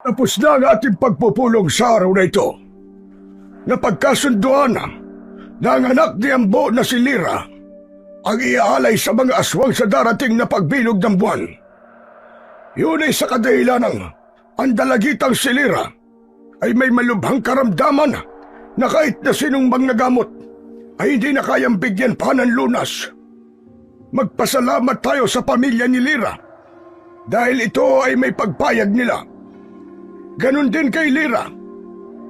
Tapos na ang ating pagpupulong sa araw na ito. Napagkasunduan na ang anak ni Ambo na si Lira ang iaalay sa mga aswang sa darating na pagbilog ng buwan. Yun ay sa kadahilan ng ang dalagitang si Lira ay may malubhang karamdaman na kahit na sinong mangnagamot ay hindi na kayang bigyan pa ng lunas. Magpasalamat tayo sa pamilya ni Lira dahil ito ay may pagpayag nila. Ganon din kay Lira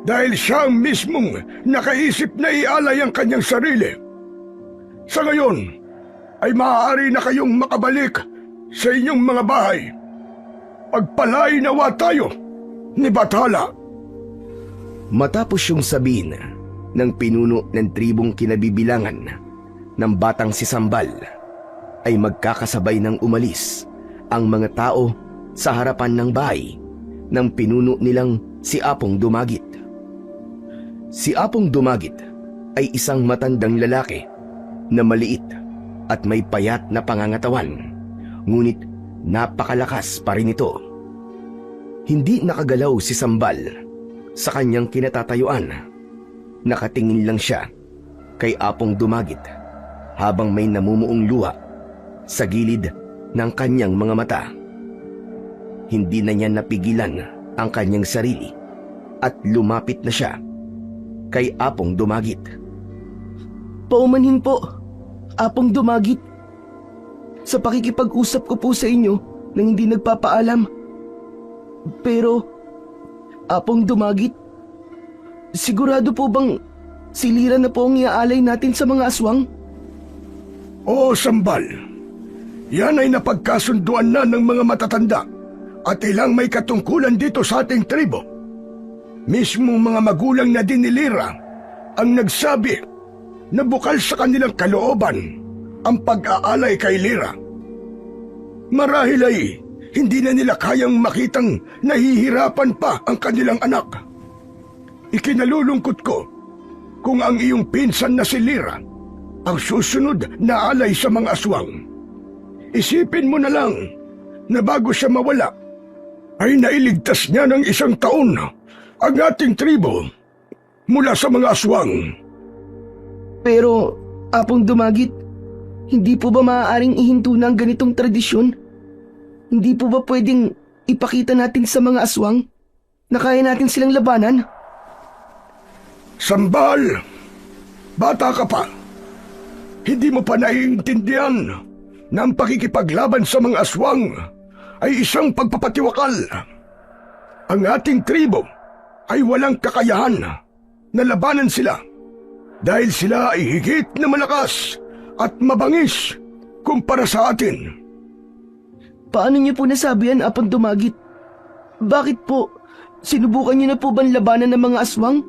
dahil siya ang mismong nakaisip na ialay ang kanyang sarili. Sa ngayon ay maaari na kayong makabalik sa inyong mga bahay. Pagpalain nawa tayo ni Bathala. Matapos yung sabihin ng pinuno ng tribong kinabibilangan ng batang si Sambal, ay magkakasabay ng umalis ang mga tao sa harapan ng bahay ng pinuno nilang si Apong Dumagit. Si Apong Dumagit ay isang matandang lalaki na maliit at may payat na pangangatawan, ngunit napakalakas pa rin ito. Hindi nakagalaw si Sambal sa kanyang kinatatayuan. Nakatingin lang siya kay Apong Dumagit habang may namumuong luha sa gilid ng kanyang mga mata. Hindi na niya napigilan ang kanyang sarili at lumapit na siya kay Apong Dumagit. Paumanhin po, Apong Dumagit. Sa pakikipag-usap ko po sa inyo nang hindi nagpapaalam. Pero, Apong Dumagit, sigurado po bang si Lira na po ang iaalay natin sa mga aswang? Oo, Sambal. Yan ay napagkasunduan na ng mga matatanda at ilang may katungkulan dito sa ating tribo. Mismong mga magulang na din ni Lira ang nagsabi na bukal sa kanilang kalooban ang pag-aalay kay Lira. Marahil ay hindi na nila kayang makitang nahihirapan pa ang kanilang anak. Ikinalulungkot ko kung ang iyong pinsan na si Lira ang susunod na alay sa mga aswang. Isipin mo na lang na bago siya mawala, ay nailigtas niya ng 1 taon ang ating tribo mula sa mga aswang. Pero, Apong Dumagit, hindi po ba maaaring ihinto na ang ganitong tradisyon? Hindi po ba pwedeng ipakita natin sa mga aswang na kaya natin silang labanan? Sambal, bata ka pa. Hindi mo pa naiintindihan na ang pakikipaglaban sa mga aswang ay isang pagpapatiwakal. Ang ating tribo ay walang kakayahan na labanan sila dahil sila ay higit na malakas at mabangis kumpara sa atin. Paano niyo po nasabi yan, Apong Dumagit? Bakit po? Sinubukan niyo na po bang labanan ng mga aswang?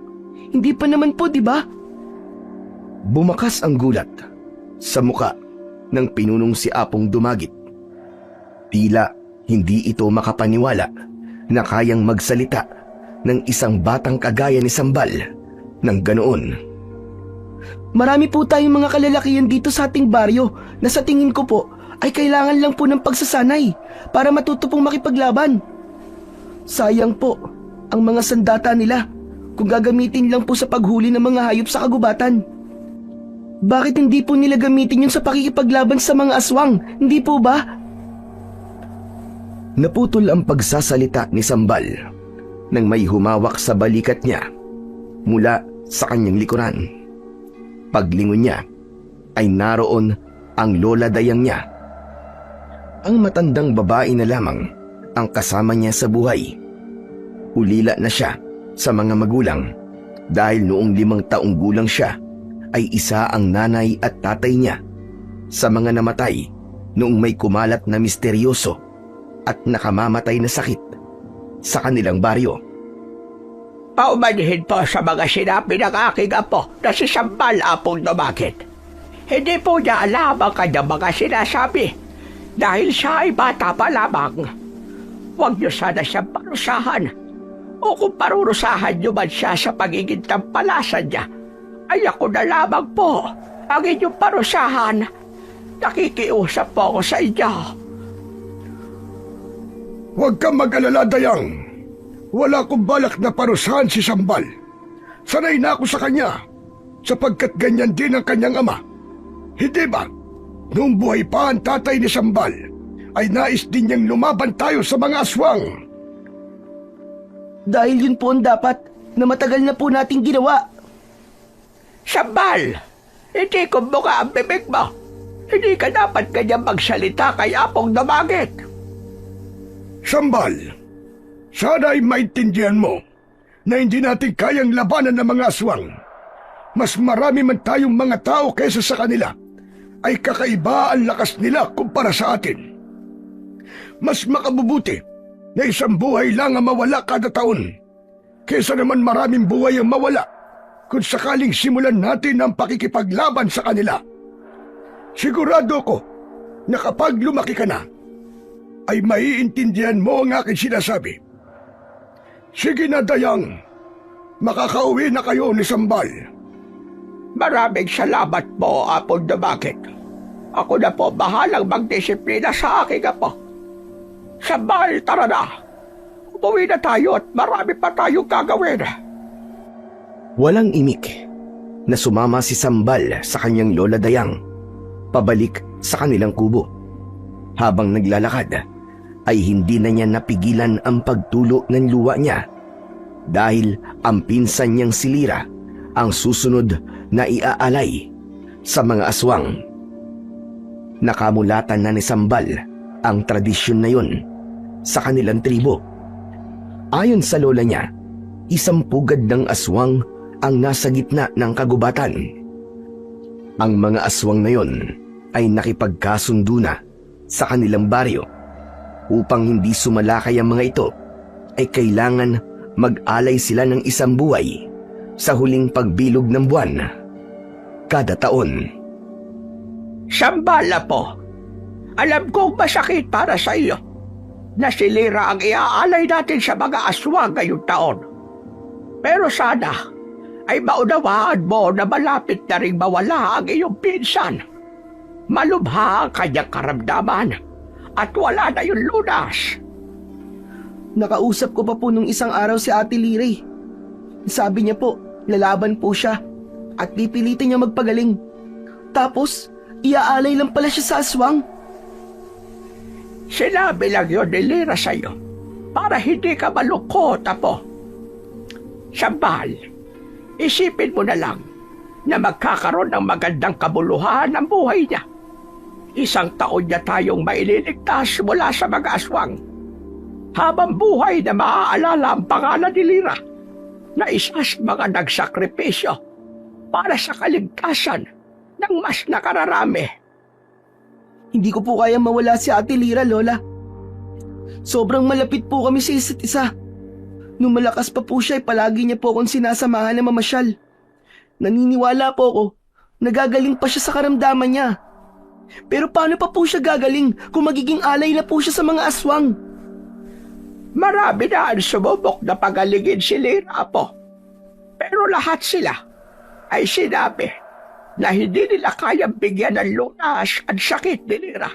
Hindi pa naman po, di ba? Bumakas ang gulat sa muka ng pinunong si Apong Dumagit. Tila hindi ito makapaniwala na kayang magsalita ng isang batang kagaya ni Sambal ng ganoon. Marami po tayong mga kalalakihan dito sa ating baryo na sa tingin ko po ay kailangan lang po ng pagsasanay para matuto pong makipaglaban. Sayang po ang mga sandata nila kung gagamitin lang po sa paghuli ng mga hayop sa kagubatan. Bakit hindi po nila gamitin yun sa pakikipaglaban sa mga aswang? Hindi po ba? Naputol ang pagsasalita ni Sambal nang may humawak sa balikat niya mula sa kanyang likuran. Paglingon niya ay naroon ang lola dayang niya. Ang matandang babae na lamang ang kasama niya sa buhay. Ulila na siya sa mga magulang dahil noong 5 taong gulang siya ay isa ang nanay at tatay niya sa mga namatay noong may kumalat na misteryoso at nakamamatay na sakit sa kanilang baryo. Paumanhin po sa mga sinabi ng aking apo na si Sambal, Apong Dumagit. Hindi po niya alam ang kanyang mga sinasabi dahil siya ay bata pa lamang. Huwag niyo sana siyang parusahan, o kung parurusahan niyo man siya sa pagiging tampalasan niya, ay ako na lamang po ang inyong parusahan. Nakikiusap po ako sa inyo. Huwag kang mag-alala, Dayang. Wala akong balak na parusahan si Sambal. Sanay na ako sa kanya, sapagkat ganyan din ang kanyang ama. Hindi ba? Noong buhay pa ang tatay ni Sambal, ay nais din niyang lumaban tayo sa mga aswang. Dahil yun po ang dapat na matagal na po nating ginawa. Sambal, hindi kumbuka ang bibig mo. Hindi ka dapat kanya magsalita kay Apong Dumagit. Sambal, sana ay maintindihan mo na hindi natin kayang labanan ng mga aswang. Mas marami man tayong mga tao kaysa sa kanila, ay kakaiba ang lakas nila kumpara sa atin. Mas makabubuti na isang buhay lang ang mawala kada taon, kaysa naman maraming buhay ang mawala kung sakaling simulan natin ang pakikipaglaban sa kanila. Sigurado ko na kapag lumaki ka na, ay maiintindihan mo ang aking sinasabi. Sige na, Dayang. Makakauwi na kayo ni Sambal. Maraming salamat po, Apong Dumagit. Ako na po bahalang magdisiplina sa aking apo. Sambal, tara na. Umuwi na tayo at marami pa tayong gagawin. Walang imik na sumama si Sambal sa kanyang lola Dayang pabalik sa kanilang kubo. Habang naglalakad ay hindi na niya napigilan ang pagtulo ng luha niya dahil ang pinsan niyang si Lira ang susunod na iaalay sa mga aswang. Nakamulatan na ni Sambal ang tradisyon na yun sa kanilang tribo. Ayon sa lola niya, isang pugad ng aswang ang nasa gitna ng kagubatan. Ang mga aswang na yon ay nakipagkasundo na sa kanilang baryo. Upang hindi sumalakay ang mga ito, ay kailangan mag-alay sila ng isang buhay sa huling pagbilog ng buwan kada taon. Sambal, Apo, alam kong masakit para sa iyo na si Lira ang iaalay natin sa mga aswang ngayong taon. Pero sana ay maunawaan mo na malapit na ring mawala ang iyong pinsan. Malubha ang kanyang karamdaman at wala na yung lunas. Nakausap ko pa po nung isang araw si Ate Lira. Sabi niya po, lalaban po siya at pipilitin niya magpagaling. Tapos, iaalay lang pala siya sa aswang. Sinabi lang yun ni Lira sa'yo para hindi ka malukot, Apo. Sambal, isipin mo na lang na magkakaroon ng magandang kabuluhan ang buhay niya. Isang taon niya tayong maililigtas mula sa mga aswang. Habang buhay na maaalala ang pangalan ni Lira na isa sa mga nagsakripisyo para sa kaligtasan ng mas nakararami. Hindi ko po kaya mawala si Ate Lira, Lola. Sobrang malapit po kami sa isa't isa. Nung malakas pa po siya, palagi niya po akong sinasamahan na mamasyal. Naniniwala po ako, nagagaling pa siya sa karamdaman niya. Pero paano pa po siya gagaling kung magiging alay na po siya sa mga aswang? Marami na ang sumubok na pagalingin si Lira, Apo. Pero lahat sila ay sinabi na hindi nila kayang bigyan ng lunas ang sakit ni Lira.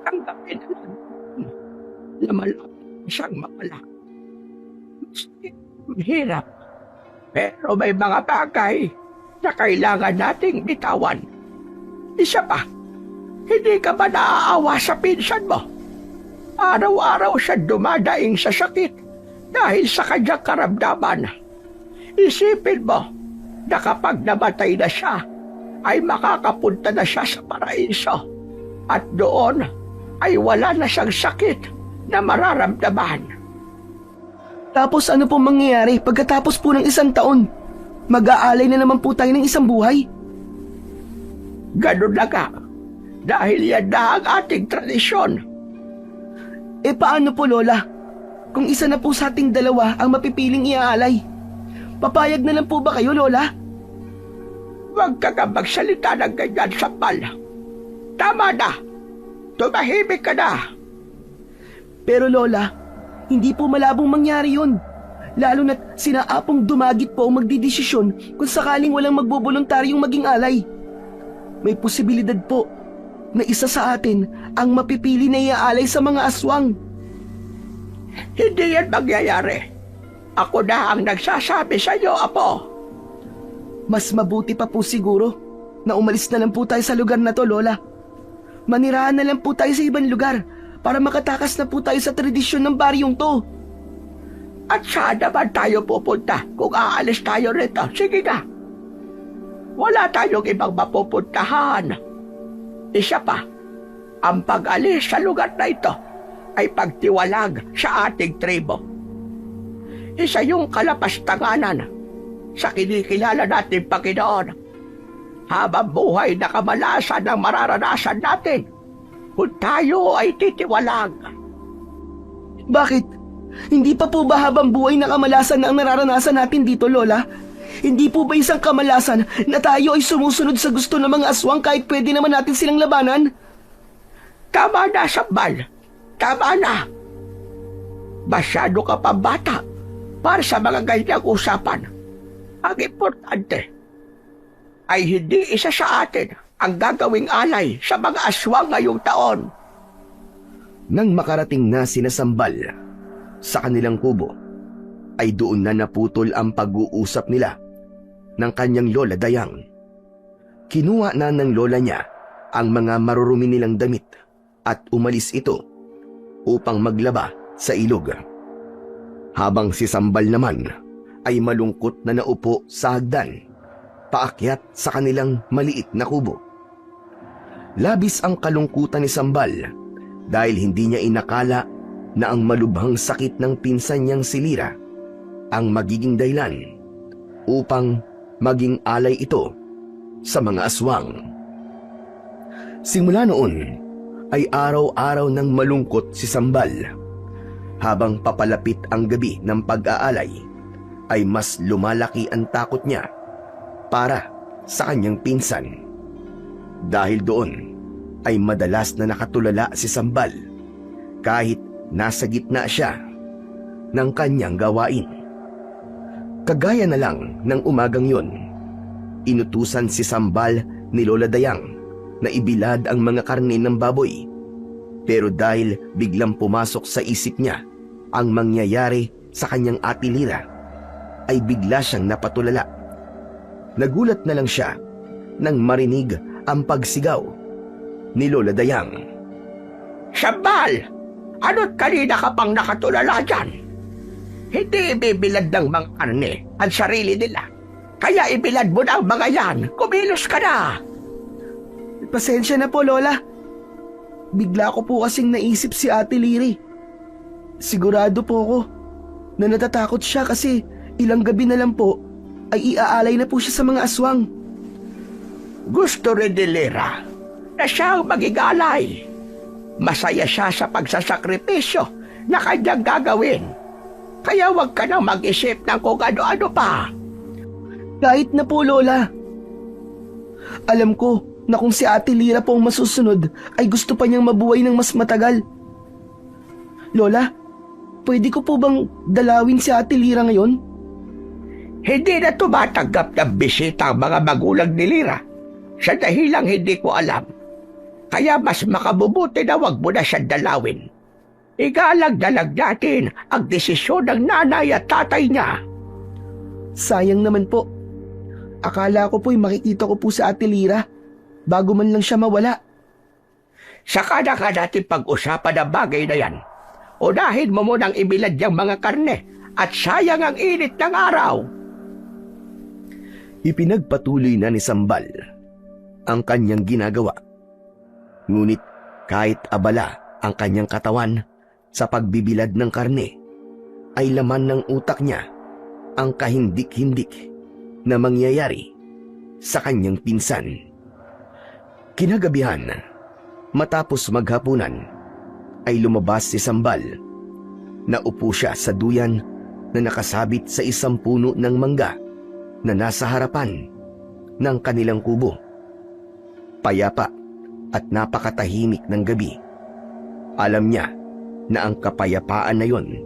Tanggapin na lang na malapit siyang mapala. Mahirap, pero may mga bagay na kailangan nating bitawan. Isa pa, hindi ka ba naaawa sa pinsan mo? Araw-araw siya dumadaing sa sakit dahil sa kanyang karamdaman. Isipin mo na kapag namatay na siya, ay makakapunta na siya sa paraiso. At doon ay wala na siyang sakit na mararamdaman. Tapos ano pong mangyayari pagkatapos po ng isang taon? Mag-aalay na naman po tayo ng isang buhay? Ganun na nga, dahil yan na ang ating tradisyon. Paano po, Lola? Kung isa na po sa ating dalawa ang mapipiling iaalay, papayag na lang po ba kayo, Lola? Huwag ka nga magsalita ng ganyan, Sambal. Tama na. Tumahimik ka na. Pero Lola, hindi po malabong mangyari yun. Lalo na't sina Apong Dumagit po ang magdidesisyon kung sakaling walang magboboluntaryong maging alay. May posibilidad po na isa sa atin ang mapipili na iaalay sa mga aswang. Hindi yan mangyayari. Ako na ang nagsasabi sa iyo, Apo. Mas mabuti pa po siguro na umalis na lang po tayo sa lugar na to, Lola. Manirahan na lang po tayo sa ibang lugar para makatakas na po tayo sa tradisyon ng baryong to. At saan naman tayo pupunta kung aalis tayo rito? Sige nga. Wala tayong ibang mapupuntahan. Isa pa, ang pag-alis sa lugar na ito ay pagtiwalag sa ating tribo. Isa yung kalapastanganan sa kinikilala natin Panginoon. Habang buhay na kamalasan ang mararanasan natin kung tayo ay titiwalag. Bakit? Hindi pa po ba habang buhay na kamalasan na ang nararanasan natin dito, Lola? Hindi po ba isang kamalasan na tayo ay sumusunod sa gusto ng mga aswang kahit pwede naman natin silang labanan? Tama na, Sambal. Tama na. Masyado ka pa bata para sa mga ganyang usapan. Ang importante ay hindi isa sa atin ang gagawing alay sa mga aswang ngayong taon. Nang makarating na sina Sambal sa kanilang kubo, ay doon na naputol ang pag-uusap nila ng kanyang lola Dayang. Kinuha na ng lola niya ang mga marurumi nilang damit at umalis ito upang maglaba sa ilog. Habang si Sambal naman ay malungkot na naupo sa hagdan, paakyat sa kanilang maliit na kubo. Labis ang kalungkutan ni Sambal dahil hindi niya inakala na ang malubhang sakit ng pinsan niyang si Lira ang magiging dahilan upang maging alay ito sa mga aswang. Simula noon ay araw-araw nang malungkot si Sambal. Habang papalapit ang gabi ng pag-aalay, ay mas lumalaki ang takot niya para sa kanyang pinsan. Dahil doon ay madalas na nakatulala si Sambal kahit nasa gitna siya ng kanyang gawain. Kagaya na lang ng umagang yon, inutusan si Sambal ni Lola Dayang na ibilad ang mga karne ng baboy. Pero dahil biglang pumasok sa isip niya ang mangyayari sa kanyang ate Lira, ay bigla siyang napatulala. Nagulat na lang siya nang marinig ang pagsigaw ni Lola Dayang. Sambal! Ano't kanina ka pang nakatulala dyan? Hindi ibibilad ng mga karne ang sarili nila. Kaya ibilad mo na ang mga yan. Kumilos ka na! Pasensya na po, Lola. Bigla ko po kasing naisip si Ate Liri. Sigurado po ako na natatakot siya kasi ilang gabi na lang po ay iaalay na po siya sa mga aswang. Gusto rin ni Lira na siya ang magigalay. Masaya siya sa pagsasakripisyo na kanyang gagawin. Kaya huwag ka nang mag-isip ng kung ano-ano pa. Kahit na po, Lola. Alam ko na kung si Ate Lira po ang masusunod ay gusto pa niyang mabuhay ng mas matagal. Lola, pwede ko po bang dalawin si Ate Lira ngayon? Hindi na tumatanggap ng bisita ang mga magulang ni Lira sa dahilang hindi ko alam. Kaya mas makabubuti na wag mo na siyang dalawin. Igalag-dalag natin ang desisyon ng nanay at tatay niya. Sayang naman po. Akala ko po'y makikita ko po sa Ate Lira bago man lang siya mawala. Saka na ka natin pag-usapan ang bagay na yan. Unahin mo munang ibilad yung mga karne at sayang ang init ng araw. Ipinagpatuloy na ni Sambal ang kanyang ginagawa. Ngunit kahit abala ang kanyang katawan sa pagbibilad ng karne, ay laman ng utak niya ang kahindik-hindik na mangyayari sa kanyang pinsan. Kinagabihan, matapos maghapunan, ay lumabas si Sambal. Naupo siya sa duyan na nakasabit sa isang puno ng mangga na nasa harapan ng kanilang kubo. Payapa at napakatahimik ng gabi. Alam niya na ang kapayapaan na yon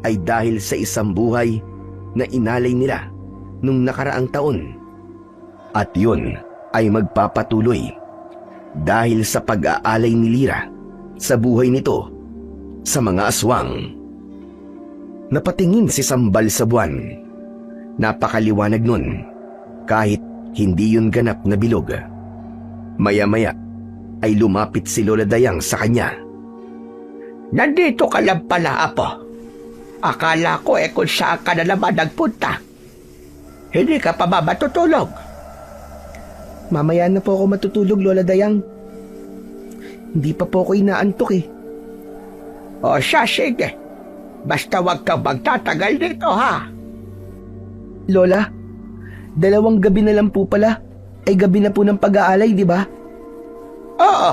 ay dahil sa isang buhay na inalay nila nung nakaraang taon. At yun ay magpapatuloy dahil sa pag-aalay ni Lira sa buhay nito sa mga aswang. Napatingin si Sambal sa buwan. Napakaliwanag nun, kahit hindi yun ganap na bilog. Maya-maya ay lumapit si Lola Dayang sa kanya. Nandito ka lang pala, Apo. Akala ko kung saan ka na naman nagpunta. Hindi ka pa ba matutulog? Mamaya na po ako matutulog, Lola Dayang. Hindi pa po ako inaantok eh. O siya, sige. Basta wag kang magtatagal dito, ha? Lola, 2 gabi na lang po pala. Ay gabi na po ng pag-aalay, di ba? Oo.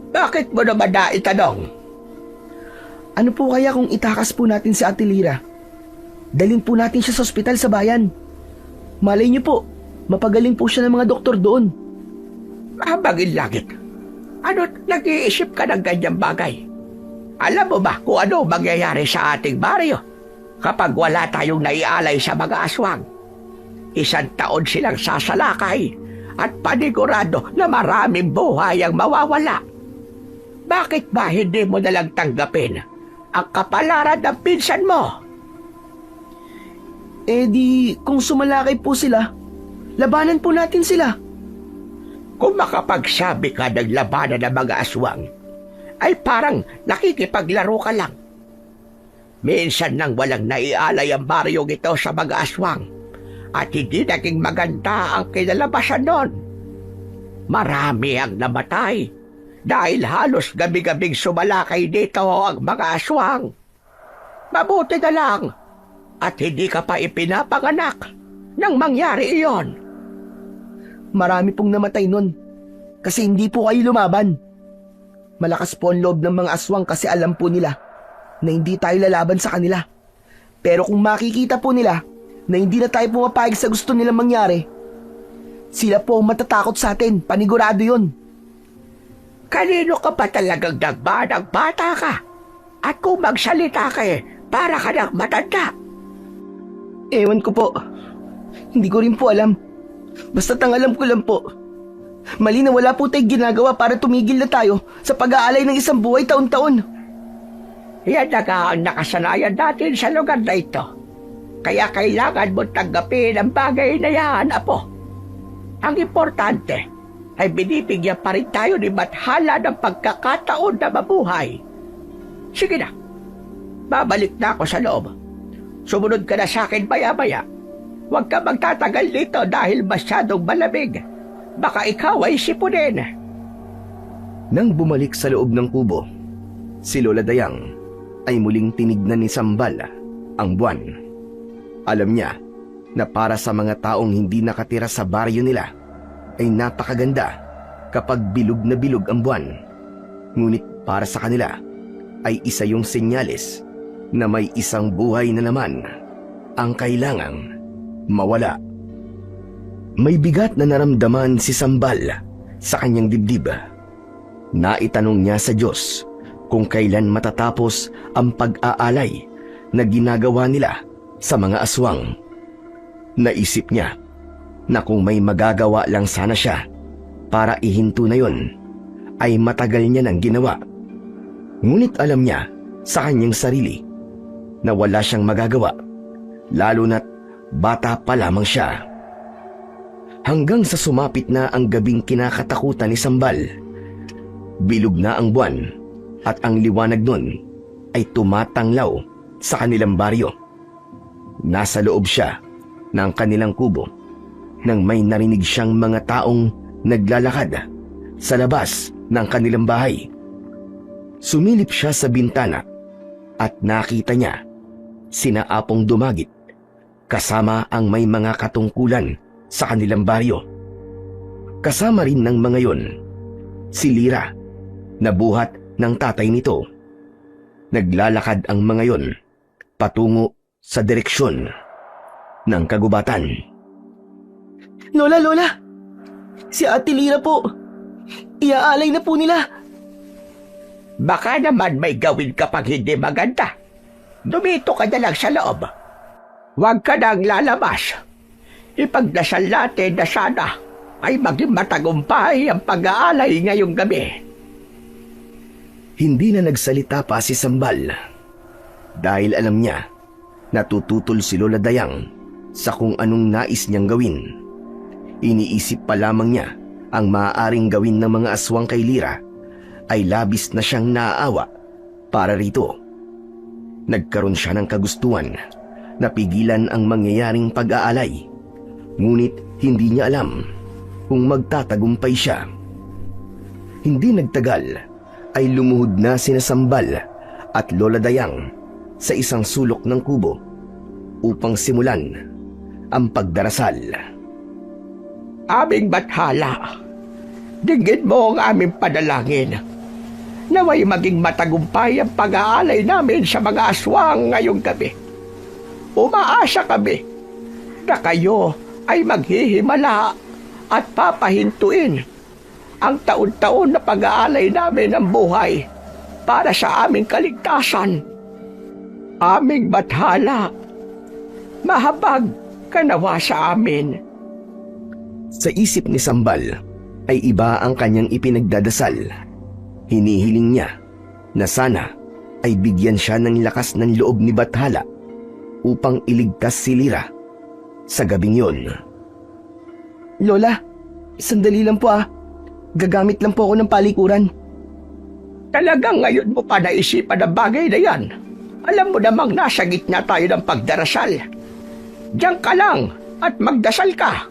Bakit mo naman naitanong? Ano po kaya kung itakas po natin si Ate Lira? Dalhin po natin siya sa ospital sa bayan. Malay niyo po, mapagaling po siya ng mga doktor doon. Habagin langit. Ano nag-iisip ka ng ganyang bagay? Alam mo ba kung ano mangyayari sa ating baryo kapag wala tayong naialay sa mga aswang? 1 taon silang sasalakay at panigurado na maraming buhay ang mawawala. Bakit ba hindi mo nalang tanggapin ang kapalaran ng pinsan mo? Eh di, kung sumalakay po sila, labanan po natin sila. Kung makapagsabi ka ng labanan ng mga aswang, ay parang nakikipaglaro ka lang. Minsan nang walang naialay ang baryong ito sa mga aswang at hindi naging maganda ang kinalabasan nun. Marami ang namatay dahil halos gabi-gabing sumalakay dito ang mga aswang. Mabuti na lang at hindi ka pa ipinapanganak nang mangyari iyon. Marami pong namatay nun kasi hindi po kayo lumaban. Malakas po ang loob ng mga aswang kasi alam po nila na hindi tayo lalaban sa kanila. Pero kung makikita po nila na hindi na tayo pumapayag sa gusto nilang mangyari, sila po ang matatakot sa atin, panigurado yun. Kanino ka pa talagang nagbanang bata ka? At kung magsalita ka para ka ng matanda. Ewan ko po. Hindi ko rin po alam. Basta't ang alam ko lang po, mali na wala po tayong ginagawa para tumigil na tayo sa pag-aalay ng isang buhay taon-taon. Yan na nga ang nakasanayan natin sa lugar na ito. Kaya kailangan mo tanggapin ang bagay na yan, Apo. Ang importante ay binibigyan pa rin tayo ni Bathala ng pagkakataon na mabuhay. Sige na, babalik na ako sa loob. Sumunod ka na sa akin maya-maya. Huwag ka magtatagal dito dahil masyadong malamig. Baka ikaw ay sipunin. Nang bumalik sa loob ng kubo, si Lola Dayang ay muling tinignan ni Sambal ang buwan. Alam niya na para sa mga taong hindi nakatira sa baryo nila ay napakaganda kapag bilog na bilog ang buwan. Ngunit para sa kanila ay isa yung senyales na may isang buhay na naman ang kailangang mawala. May bigat na naramdaman si Sambal sa kanyang dibdib. Naitanong niya sa Diyos kung kailan matatapos ang pag-aalay na ginagawa nila sa mga aswang. Naisip niya na kung may magagawa lang sana siya para ihinto na yon, ay matagal niya nang ginawa. Ngunit alam niya sa kanyang sarili na wala siyang magagawa, lalo na't bata pa lamang siya. Hanggang sa sumapit na ang gabing kinakatakutan ni Sambal. Bilog na ang buwan at ang liwanag nun ay tumatanglaw sa kanilang baryo. Nasa loob siya ng kanilang kubo nang may narinig siyang mga taong naglalakad sa labas ng kanilang bahay. Sumilip siya sa bintana at nakita niya sina Apong Dumagit kasama ang may mga katungkulan sa kanilang baryo. Kasama rin ng mga yon si Lira na buhat ng tatay nito. Naglalakad ang mga yon patungo sa direksyon ng kagubatan. Lola! Si Ate Lira po. Iaalay na po nila. Baka naman may gawin kapag hindi maganda. Dumito ka na lang sa loob. Huwag ka nang lalabas. Ipagdasal natin na sana ay maging matagumpay ang pag-aalay ngayong gabi. Hindi na nagsalita pa si Sambal dahil alam niya Natututol si Lola Dayang sa kung anong nais niyang gawin. Iniisip pa lamang niya ang maaaring gawin ng mga aswang kay Lira ay labis na siyang naaawa para rito. Nagkaroon siya ng kagustuhan na pigilan ang mangyayaring pag-aalay, ngunit hindi niya alam kung magtatagumpay siya. Hindi nagtagal ay lumuhod na sina Sambal at Lola Dayang sa isang sulok ng kubo upang simulan ang pagdarasal. Aming bathala, dinggin mo ang aming panalangin. Naway maging matagumpay ang pag-aalay namin sa mga aswang ngayong gabi. Umaasa kami na kayo ay maghihimala at papahintuin ang taon-taon na pag-aalay namin ng buhay para sa aming kaligtasan. Aming bathala, mahabag ka nawa sa amin. Sa isip ni Sambal ay iba ang kanyang ipinagdadasal. Hinihiling niya na sana ay bigyan siya ng lakas ng loob ni Bathala upang iligtas si Lira sa gabing yon. Lola, sandali lang po ah. Gagamit lang po ako ng palikuran. Talagang ngayon mo pa naisipan ang bagay na yan. Alam mo namang nasa gitna tayo ng pagdarasal. Diyan ka lang at magdasal ka.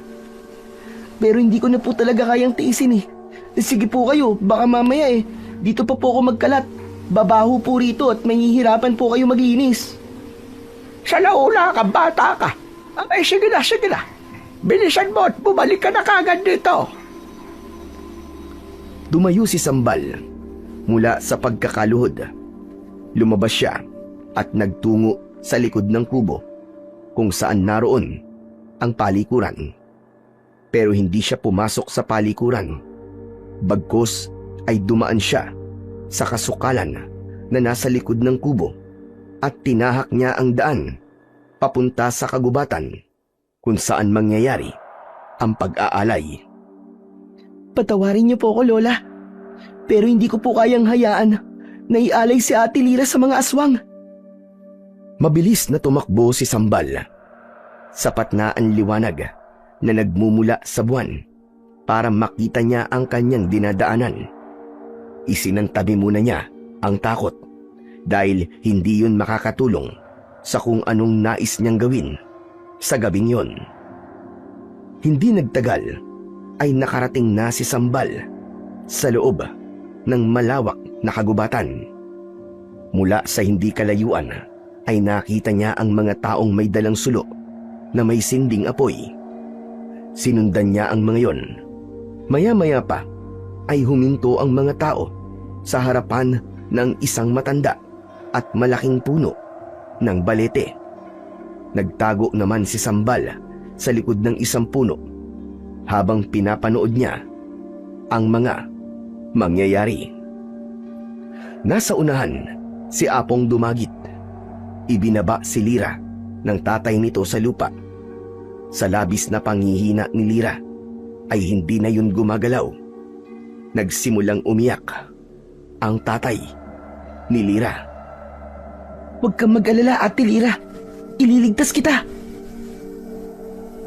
Pero hindi ko na po talaga kayang tiisin eh. Sige po kayo, baka mamaya eh. Dito pa po ako magkalat. Babaho po rito at mahihirapan po kayo maglinis. Sa nauna ka, bata ka. Ay, sige na, sige na. Bilisan mo at bumalik ka na kagad dito. Tumayo si Sambal mula sa pagkakaluhod. Lumabas siya at nagtungo sa likod ng kubo kung saan naroon ang palikuran. Pero hindi siya pumasok sa palikuran. Bagkus ay dumaan siya sa kasukalan na nasa likod ng kubo at tinahak niya ang daan papunta sa kagubatan kung saan mangyayari ang pag-aalay. Patawarin niyo po ako, Lola. Pero hindi ko po kayang hayaan na ialay si Ate Lira sa mga aswang. Mabilis na tumakbo si Sambal. Sapat na ang liwanag na nagmumula sa buwan para makita niya ang kanyang dinadaanan. Isinantabi muna niya ang takot dahil hindi yun makakatulong sa kung anong nais niyang gawin sa gabing yon. Hindi nagtagal ay nakarating na si Sambal sa loob ng malawak na kagubatan. Mula sa hindi kalayuan ay nakita niya ang mga taong may dalang sulo na may sinding apoy. Sinundan niya ang mga yon. Maya-maya pa ay huminto ang mga tao sa harapan ng isang matanda at malaking puno ng balete. Nagtago naman si Sambal sa likod ng isang puno habang pinapanood niya ang mga mangyayari. Nasa unahan si Apong Dumagit. Ibinaba si Lira ng tatay nito sa lupa. Sa labis na panghihina ni Lira ay hindi na yun gumagalaw. Nagsimulang umiyak ang tatay ni Lira. Huwag kang mag-alala, Ate Lira. Ililigtas kita.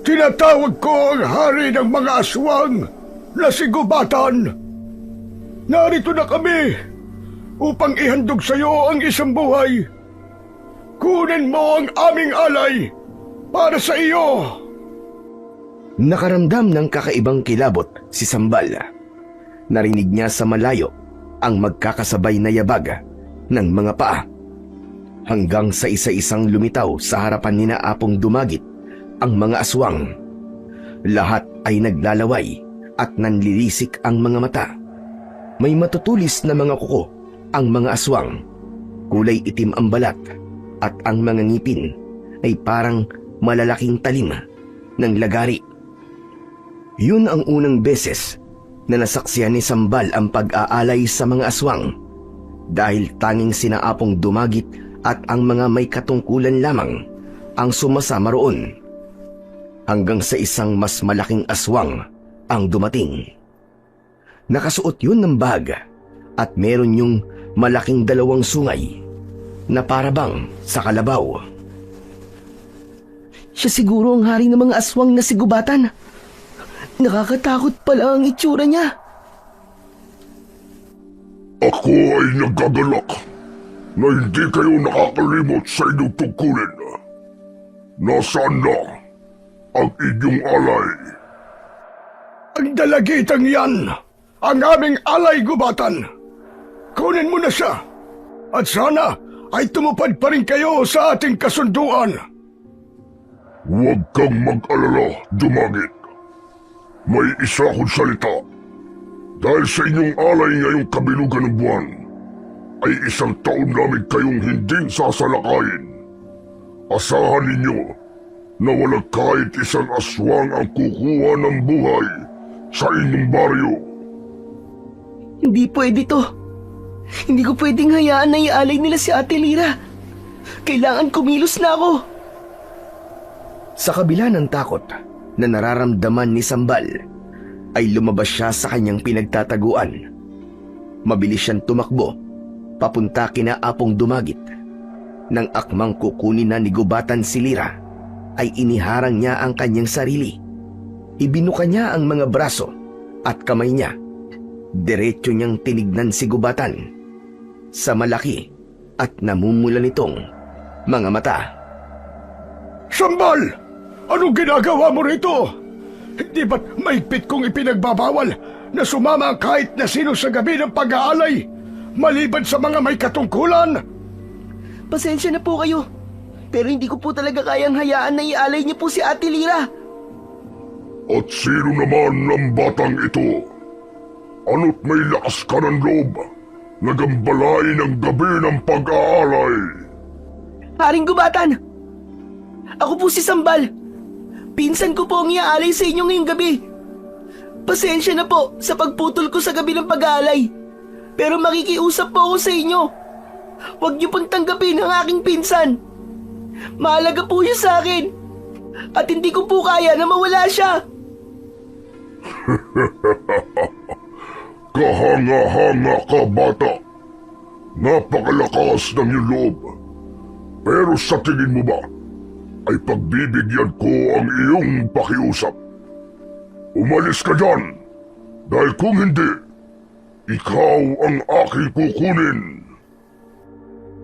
Tinatawag ko ang hari ng mga aswang na si Gubatan. Narito na kami upang ihandog sa iyo ang isang buhay. Kunin mo ang aming alay para sa iyo. Nakaramdam ng kakaibang kilabot si Sambal. Narinig niya sa malayo ang magkakasabay na yabag ng mga paa. Hanggang sa isa-isang lumitaw sa harapan ni Apong Dumagit ang mga aswang. Lahat ay naglalaway at nanlilisik ang mga mata. May matutulis na mga kuko ang mga aswang. Kulay itim ang balat at ang mga ngipin ay parang malalaking talim ng lagari. Yun ang unang beses na nasaksihan ni Sambal ang pag-aalay sa mga aswang dahil tanging sina Apong Dumagit at ang mga may katungkulan lamang ang sumasama roon. Hanggang sa isang mas malaking aswang ang dumating. Nakasuot yun ng bag at meron yung malaking dalawang sungay na parabang sa kalabaw. Siya siguro ang hari ng mga aswang na sigubatan. Nakakatakot pala ang itsura niya. Ako ay nagagalak na hindi kayo nakakalimot sa inyong tungkulin. Nasaan na ang inyong alay? Ang dalagitang yan, ang aming alay gubatan. Kunin mo na siya. At sana ay tumupad pa rin kayo sa ating kasunduan. Huwag kang mag-alala, Dumagit. May isa akong salita. Dahil sa inyong alay ngayong kabilugan ng buwan, ay 1 taon namin kayong hinding sasalakayin. Asahan ninyo na walang kahit isang aswang ang kukuha ng buhay sa inyong baryo. Hindi pwede to. Hindi ko pwedeng hayaan na ialay nila si Ate Lira. Kailangan kumilos na ako. Sa kabila ng takot na nararamdaman ni Sambal, ay lumabas siya sa kanyang pinagtataguan. Mabilis siyang tumakbo, papunta kina Apong Dumagit. Nang akmang kukunin na ni Gubatan si Lira, ay iniharang niya ang kanyang sarili. Ibinuka niya ang mga braso at kamay niya. Diretso niyang tinignan si Gubatan sa malaki at namumula nitong mga mata. Sambal! Anong ginagawa mo rito? Hindi ba't mahigpit kong ipinagbabawal na sumama kahit na sino sa gabi ng pag-aalay, maliban sa mga may katungkulan? Pasensya na po kayo. Pero hindi ko po talaga kayang hayaan na ialay niyo po si Ate Lira. At sino naman ang batang ito? Ano't may lakas ka ng loob na gambalain ang gabi ng pag-aalay? Haring Gubatan! Ako po si Sambal. Pinsan ko po ang iaalay sa inyo ngayong gabi. Pasensya na po sa pagputol ko sa gabi ng pag-aalay. Pero makikiusap po ako sa inyo. Huwag niyo pong tanggapin ang aking pinsan. Mahalaga po siya sa akin. At hindi ko po kaya na mawala siya. Kahanga-hanga ka, bata. Napakalakas ng iyong loob. Pero sa tingin mo ba, ay pagbibigyan ko ang iyong pakiusap? Umalis ka dyan, dahil kung hindi, ikaw ang aking kukunin.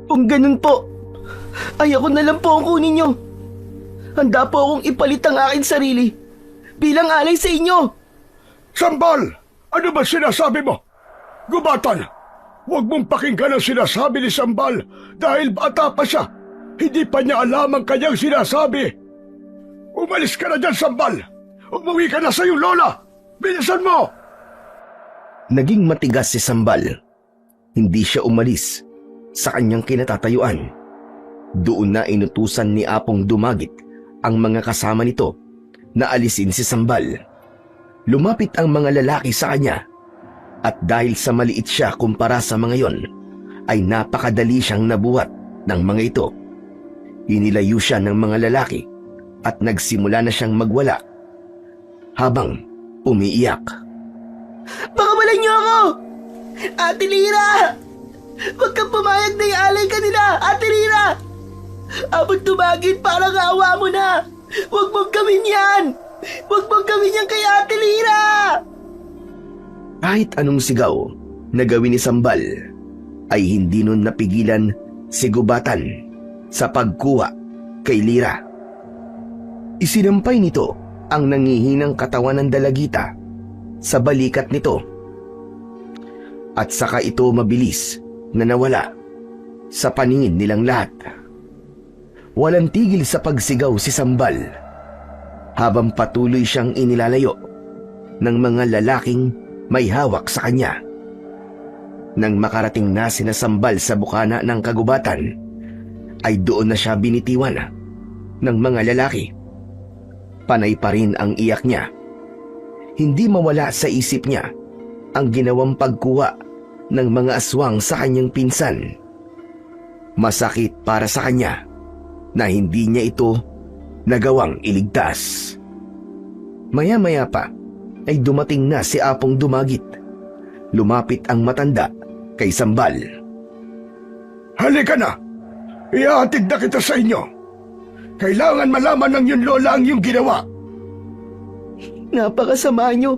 Kung ganun po, ay ako na lang po ang kunin niyo. Handa po akong ipalit ang aking sarili bilang alay sa inyo. Sambal! Ano ba sinasabi mo? Gubatan! Huwag mong pakinggan ang sinasabi ni Sambal dahil bata pa siya. Hindi pa niya alam ang kanyang sinasabi. Umalis ka na dyan, Sambal! Umuwi ka na sa iyong lola! Bilisan mo! Naging matigas si Sambal. Hindi siya umalis sa kanyang kinatatayuan. Doon na inutusan ni Apong Dumagit ang mga kasama nito na alisin si Sambal. Lumapit ang mga lalaki sa kanya at dahil sa maliit siya kumpara sa mga yon, ay napakadali siyang nabuhat ng mga ito. Inilayo siya ng mga lalaki at nagsimula na siyang magwala habang umiiyak. Pakawalan niyo ako! Ate Lira! Huwag kang pumayag na ialay ka nila, Ate Lira! Abot Dumagit, parang awa mo na! Huwag mong gawin yan! Huwag mong gawin yan kay Ate Lira! Kahit anong sigaw na gawin ni Sambal, ay hindi nun napigilan si Gubatan sa pagkuha kay Lira. Isinampay nito ang nangihinang katawan ng dalagita sa balikat nito. At saka ito mabilis na nawala sa paningin nilang lahat. Walang tigil sa pagsigaw si Sambal habang patuloy siyang inilalayo ng mga lalaking may hawak sa kanya. Nang makarating na sina Sambal sa bukana ng kagubatan, ay doon na siya binitiwan ng mga lalaki. Panay pa rin ang iyak niya. Hindi mawala sa isip niya ang ginawang pagkuha ng mga aswang sa kanyang pinsan. Masakit para sa kanya na hindi niya ito nagawang iligtas. Maya-maya pa ay dumating na si Apong Dumagit. Lumapit ang matanda kay Sambal. Halika na! Ihahatid na kita sa inyo. Kailangan malaman ng iyong lola ang iyong ginawa. Napakasama nyo.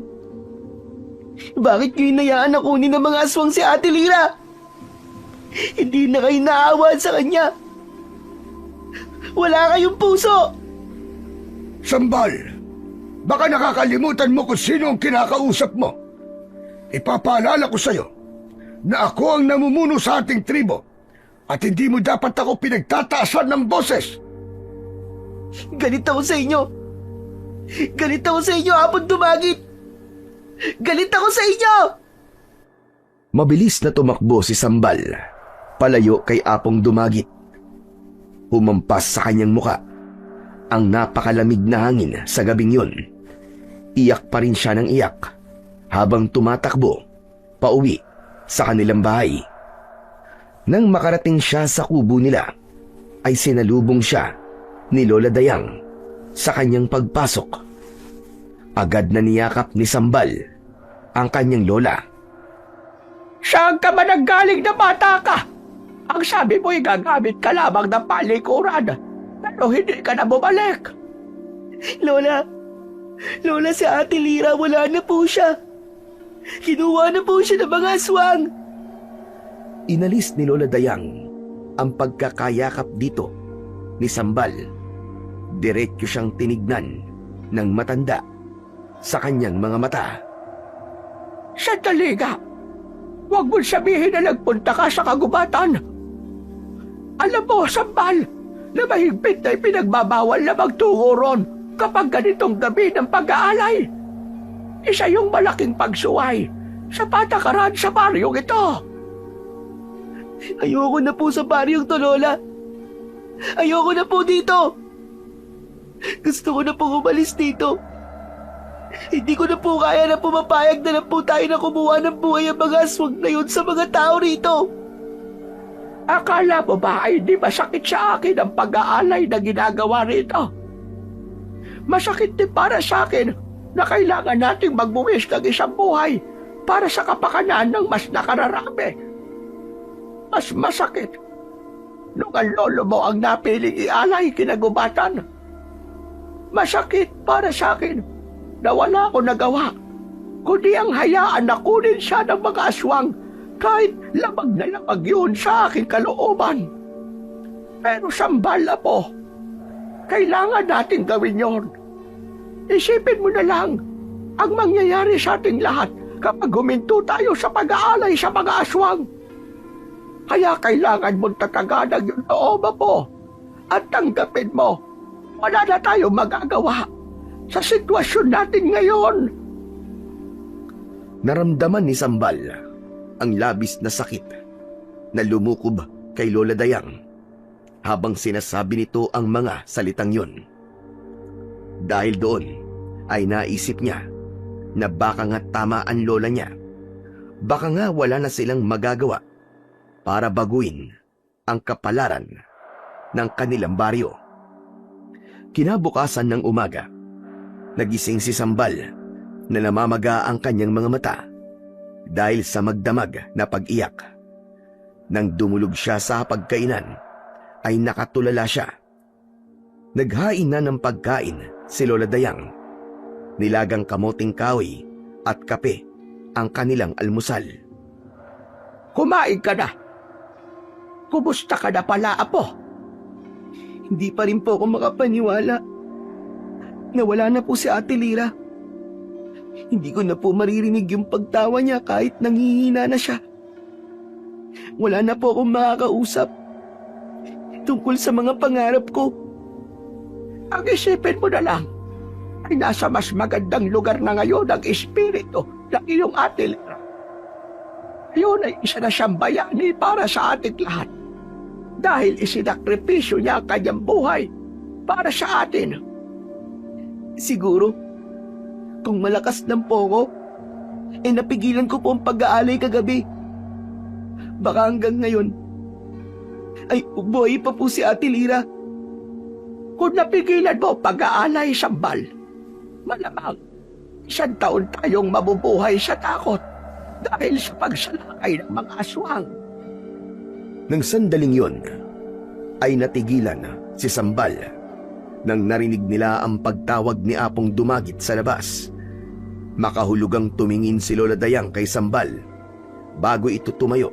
Bakit nyo inayaan na kunin ng mga aswang si Ate Lira? Hindi na kayo naawa sa kanya. Wala kayong puso. Sambal, baka nakakalimutan mo kung sino ang kinakausap mo. Ipapaalala ko sa'yo na ako ang namumuno sa ating tribo at hindi mo dapat ako pinagtataasan ng boses. Galit ako sa inyo. Galit ako sa inyo, Apong Dumagit. Galit ako sa inyo! Mabilis na tumakbo si Sambal, palayo kay Apong Dumagit. Humampas sa kanyang muka ang napakalamig na hangin sa gabing yun. Iyak pa rin siya ng iyak habang tumatakbo pauwi sa kanilang bahay. Nang makarating siya sa kubo nila, ay sinalubong siya ni Lola Dayang sa kanyang pagpasok. Agad na niyakap ni Sambal ang kanyang lola. Saan ka ba nanggaling na bata ka? Ang sabi mo'y gagamit ka lamang ng palikuran, pero hindi ka na bumalik. Lola, si Ate Lira, wala na po siya. Kinuha na po siya ng mga aswang. Inalis ni Lola Dayang ang pagkakayakap dito ni Sambal. Diretso siyang tinignan ng matanda sa kanyang mga mata. Sandali nga. Huwag mong sabihin na nagpunta ka sa kagubatan. Alam mo, Sambal, na mahigpit na ipinagbabawal na magtungo ron kapag ganitong gabi ng pag-aalay. Isa yung malaking pagsuway sa patakaran sa baryong ito. Ayoko na po sa baryong to, Lola. Ayoko na po dito. Gusto ko na po umalis dito. Hindi ko na po kaya na pumapayag na lang po tayo na kumuha ng buhay ang mga aswang na yun sa mga tao rito. Akala mo ba ay di masakit sa akin ang pag-aalay na ginagawa rito? Masakit din para sa akin na kailangan nating magbuwis ng isang buhay para sa kapakanan ng mas nakararami. Mas masakit nung ang lolo mo ang napiling ialay kinagubatan. Masakit para sa akin na wala akong nagawa, kundi ang hayaan na kunin siya ng mga aswang kahit labag na labag yun sa aking kalooban. Pero Sambal, Apo, kailangan natin gawin yon. Isipin mo na lang ang mangyayari sa ating lahat kapag huminto tayo sa pag-aalay sa mga aswang. Kaya kailangan mong tataganan yung loob, Apo, at tanggapin mo. Wala na tayong magagawa sa sitwasyon natin ngayon. Naramdaman ni Sambal ang labis na sakit na lumukob kay Lola Dayang habang sinasabi nito ang mga salitang yun. Dahil doon ay naisip niya na baka nga tama ang lola niya. Baka nga wala na silang magagawa para baguhin ang kapalaran ng kanilang baryo. Kinabukasan ng umaga, nagising si Sambal na namamaga ang kanyang mga mata dahil sa magdamag na pag-iyak. Nang dumulog siya sa pagkainan, ay nakatulala siya. Naghain na ng pagkain si Lola Dayang. Nilagang kamoting kahoy at kape ang kanilang almusal. Kumain ka na. Kumusta ka na pala, Apo? Hindi pa rin po ako makapaniwala na wala na po si Ate Lira. Hindi ko na po maririnig yung pagtawa niya kahit nanghihina na siya. Wala na po akong makakausap tungkol sa mga pangarap ko. Ang isipin mo na lang ay nasa mas magandang lugar na ngayon ang espiritu ng iyong Ate Lira. Yun ay isa na siyang bayani para sa ating lahat dahil isinakripisyo niya ang kanyang buhay para sa atin. Siguro, kung malakas lang po ako, napigilan ko po ang pag-aalay kagabi. Baka hanggang ngayon, ay buhay pa po si Ate Lira. Kung napigilan mo ang pag-aalay, Sambal, malamang 1 taon tayong mabubuhay sa takot dahil sa pagsalakay ng mga aswang. Nang sandaling yon, ay natigilan si Sambal Nang narinig nila ang pagtawag ni Apong Dumagit sa labas, makahulugang tumingin si Lola Dayang kay Sambal bago ito tumayo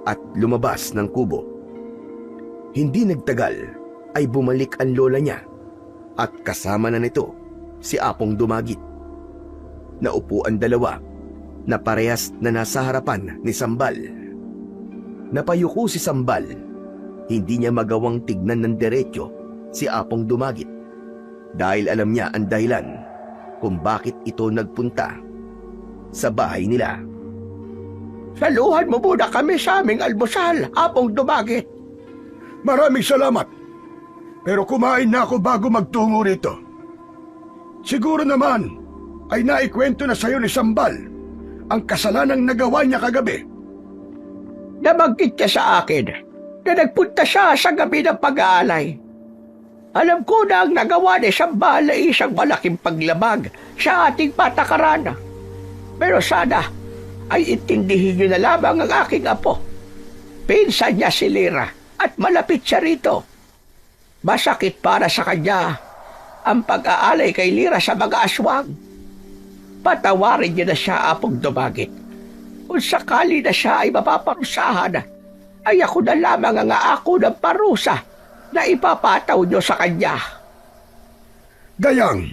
at lumabas ng kubo. Hindi nagtagal ay bumalik ang lola niya at kasama na nito si Apong Dumagit. Naupo ang dalawa na parehas na nasa harapan ni Sambal. Napayuko si Sambal. Hindi niya magawang tignan ng diretso si Apong Dumagit dahil alam niya ang dahilan kung bakit ito nagpunta sa bahay nila. Saluhan mo muna kami sa aming almusal, Apong Dumagit. Maraming salamat. Pero kumain na ako bago magtungo rito. Siguro naman ay naikwento na sa'yo ni Sambal ang kasalanang nagawa niya kagabi. Nabanggit niya sa akin na nagpunta siya sa gabi ng pag-aalay. Alam ko na ang nagawa ni Sambal ay isang malaking paglabag sa ating patakaran. Pero sana ay intindihin niyo na lamang ang aking apo. Pinsan niya si Lira at malapit siya rito. Masakit para sa kanya ang pag-aalay kay Lira sa mga aswang. Patawarin niyo na siya, Apong Dumagit. Kung sakali na siya ay mapaparusahan, ay ako na lamang ang aako ng parusa na ipapataw niyo sa kanya. Dayang,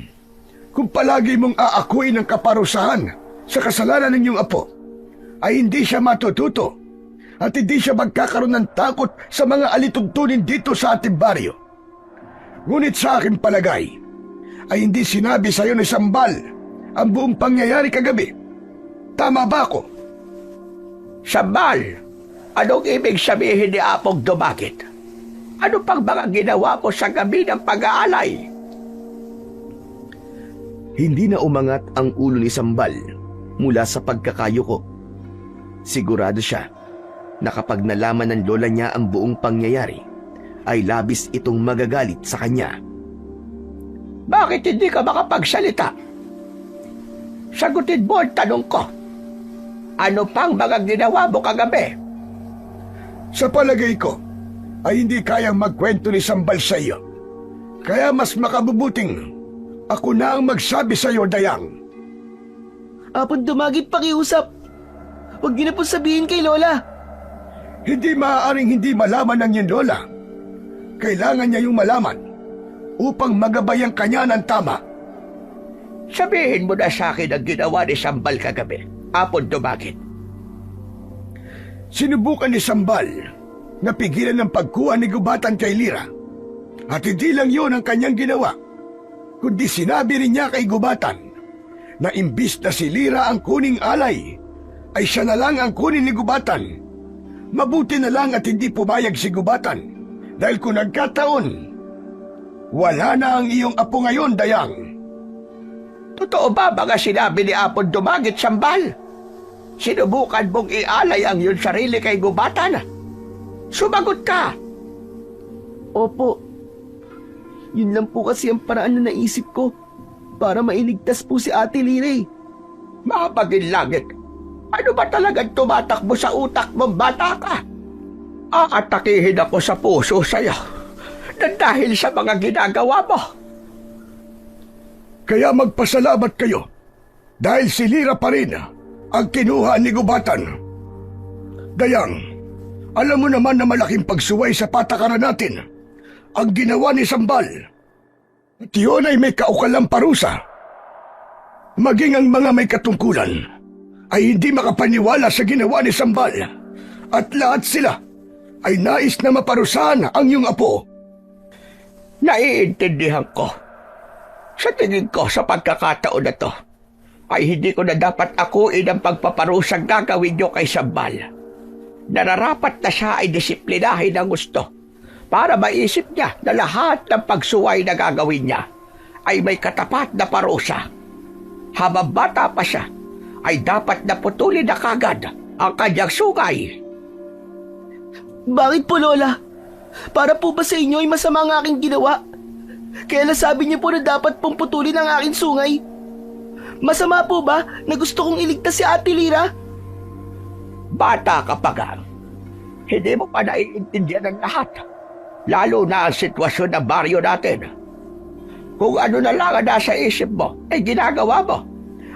kung palagi mong aakuin ang kaparusahan sa kasalanan ng iyong apo, ay hindi siya matututo at hindi siya magkakaroon ng takot sa mga alituntunin dito sa ating baryo. Ngunit sa aking palagay, ay hindi sinabi sa iyo ni Sambal ang buong pangyayari kagabi. Tama ba ako? Sambal, anong ibig sabihin ni Apong Dumagit? Ano pang mga ginawa mo sa gabi ng pag-aalay? Hindi na umangat ang ulo ni Sambal mula sa pagkakayuko. Sigurado siya na kapag nalaman ng lola niya ang buong pangyayari, ay labis itong magagalit sa kanya. Bakit hindi ka makapagsalita? Sagutin mo ang tanong ko. Ano pang mga ginawa mo kagabi? Sa palagay ko, ay hindi kayang magkwento ni Sambal sa iyo. Kaya mas makabubuting ako na ang magsabi sa iyo, Dayang. Apong Dumagit, pakiusap. Huwag niyo na po sabihin kay Lola. Hindi maaaring hindi malaman ng iyong lola. Kailangan niya yung malaman upang magabayan kanya ng tama. Sabihin mo na sa akin ang ginawa ni Sambal kagabi, Apong Dumagit. Sinubukan ni Sambal na pigilan ng pagkuha ni Gubatan kay Lira. At hindi lang yun ang kanyang ginawa, kundi sinabi rin niya kay Gubatan na imbis na si Lira ang kuning alay, ay siya na lang ang kunin ni Gubatan. Mabuti na lang at hindi pumayag si Gubatan, dahil kung nagkataon, wala na ang iyong apo ngayon, Dayang. Totoo ba mga sinabi ni Apong Dumagit, Sambal? Sinubukan mong ialay ang iyong sarili kay Gubatan? Sumagot ka! Opo. Yun lang po kasi ang paraan na naisip ko para mailigtas po si Ate Lira. Mapagin langit, ano ba talagang tumatakbo sa utak mong bata ka? Aatakihin ako sa puso sa'yo na dahil sa mga ginagawa mo. Kaya magpasalamat kayo dahil si Lira pa rin ang kinuha ni Gubatan. Dayang, alam mo naman na malaking pagsuway sa patakaran natin ang ginawa ni Sambal. At yun ay may kaukalang parusa. Maging ang mga may katungkulan ay hindi makapaniwala sa ginawa ni Sambal. At lahat sila ay nais na maparusahan ang iyong apo. Naiintindihan ko. Sa tingin ko sa pagkakataon na to, ay hindi ko na dapat akuin ang pagpaparusang gagawin niyo kay Sambal. Nararapat na siya ay disiplinahin ng gusto para maisip niya na lahat ng pagsuway na gagawin niya ay may katapat na parusa. Habang bata pa siya, ay dapat na putulin na kagad ang kanyang sungay. Bakit po, Lola? Para po ba sa inyo ay masama ang aking ginawa? Kaya nasabi niyo po na dapat pong putulin ang aking sungay. Masama po ba na gusto kong iligtas si Ate Lira? Bata ka pa gang. Hindi mo pa naiintindihan ng lahat. Lalo na ang sitwasyon ng baryo natin. Kung ano na lang ang nasa isip mo, ay ginagawa mo.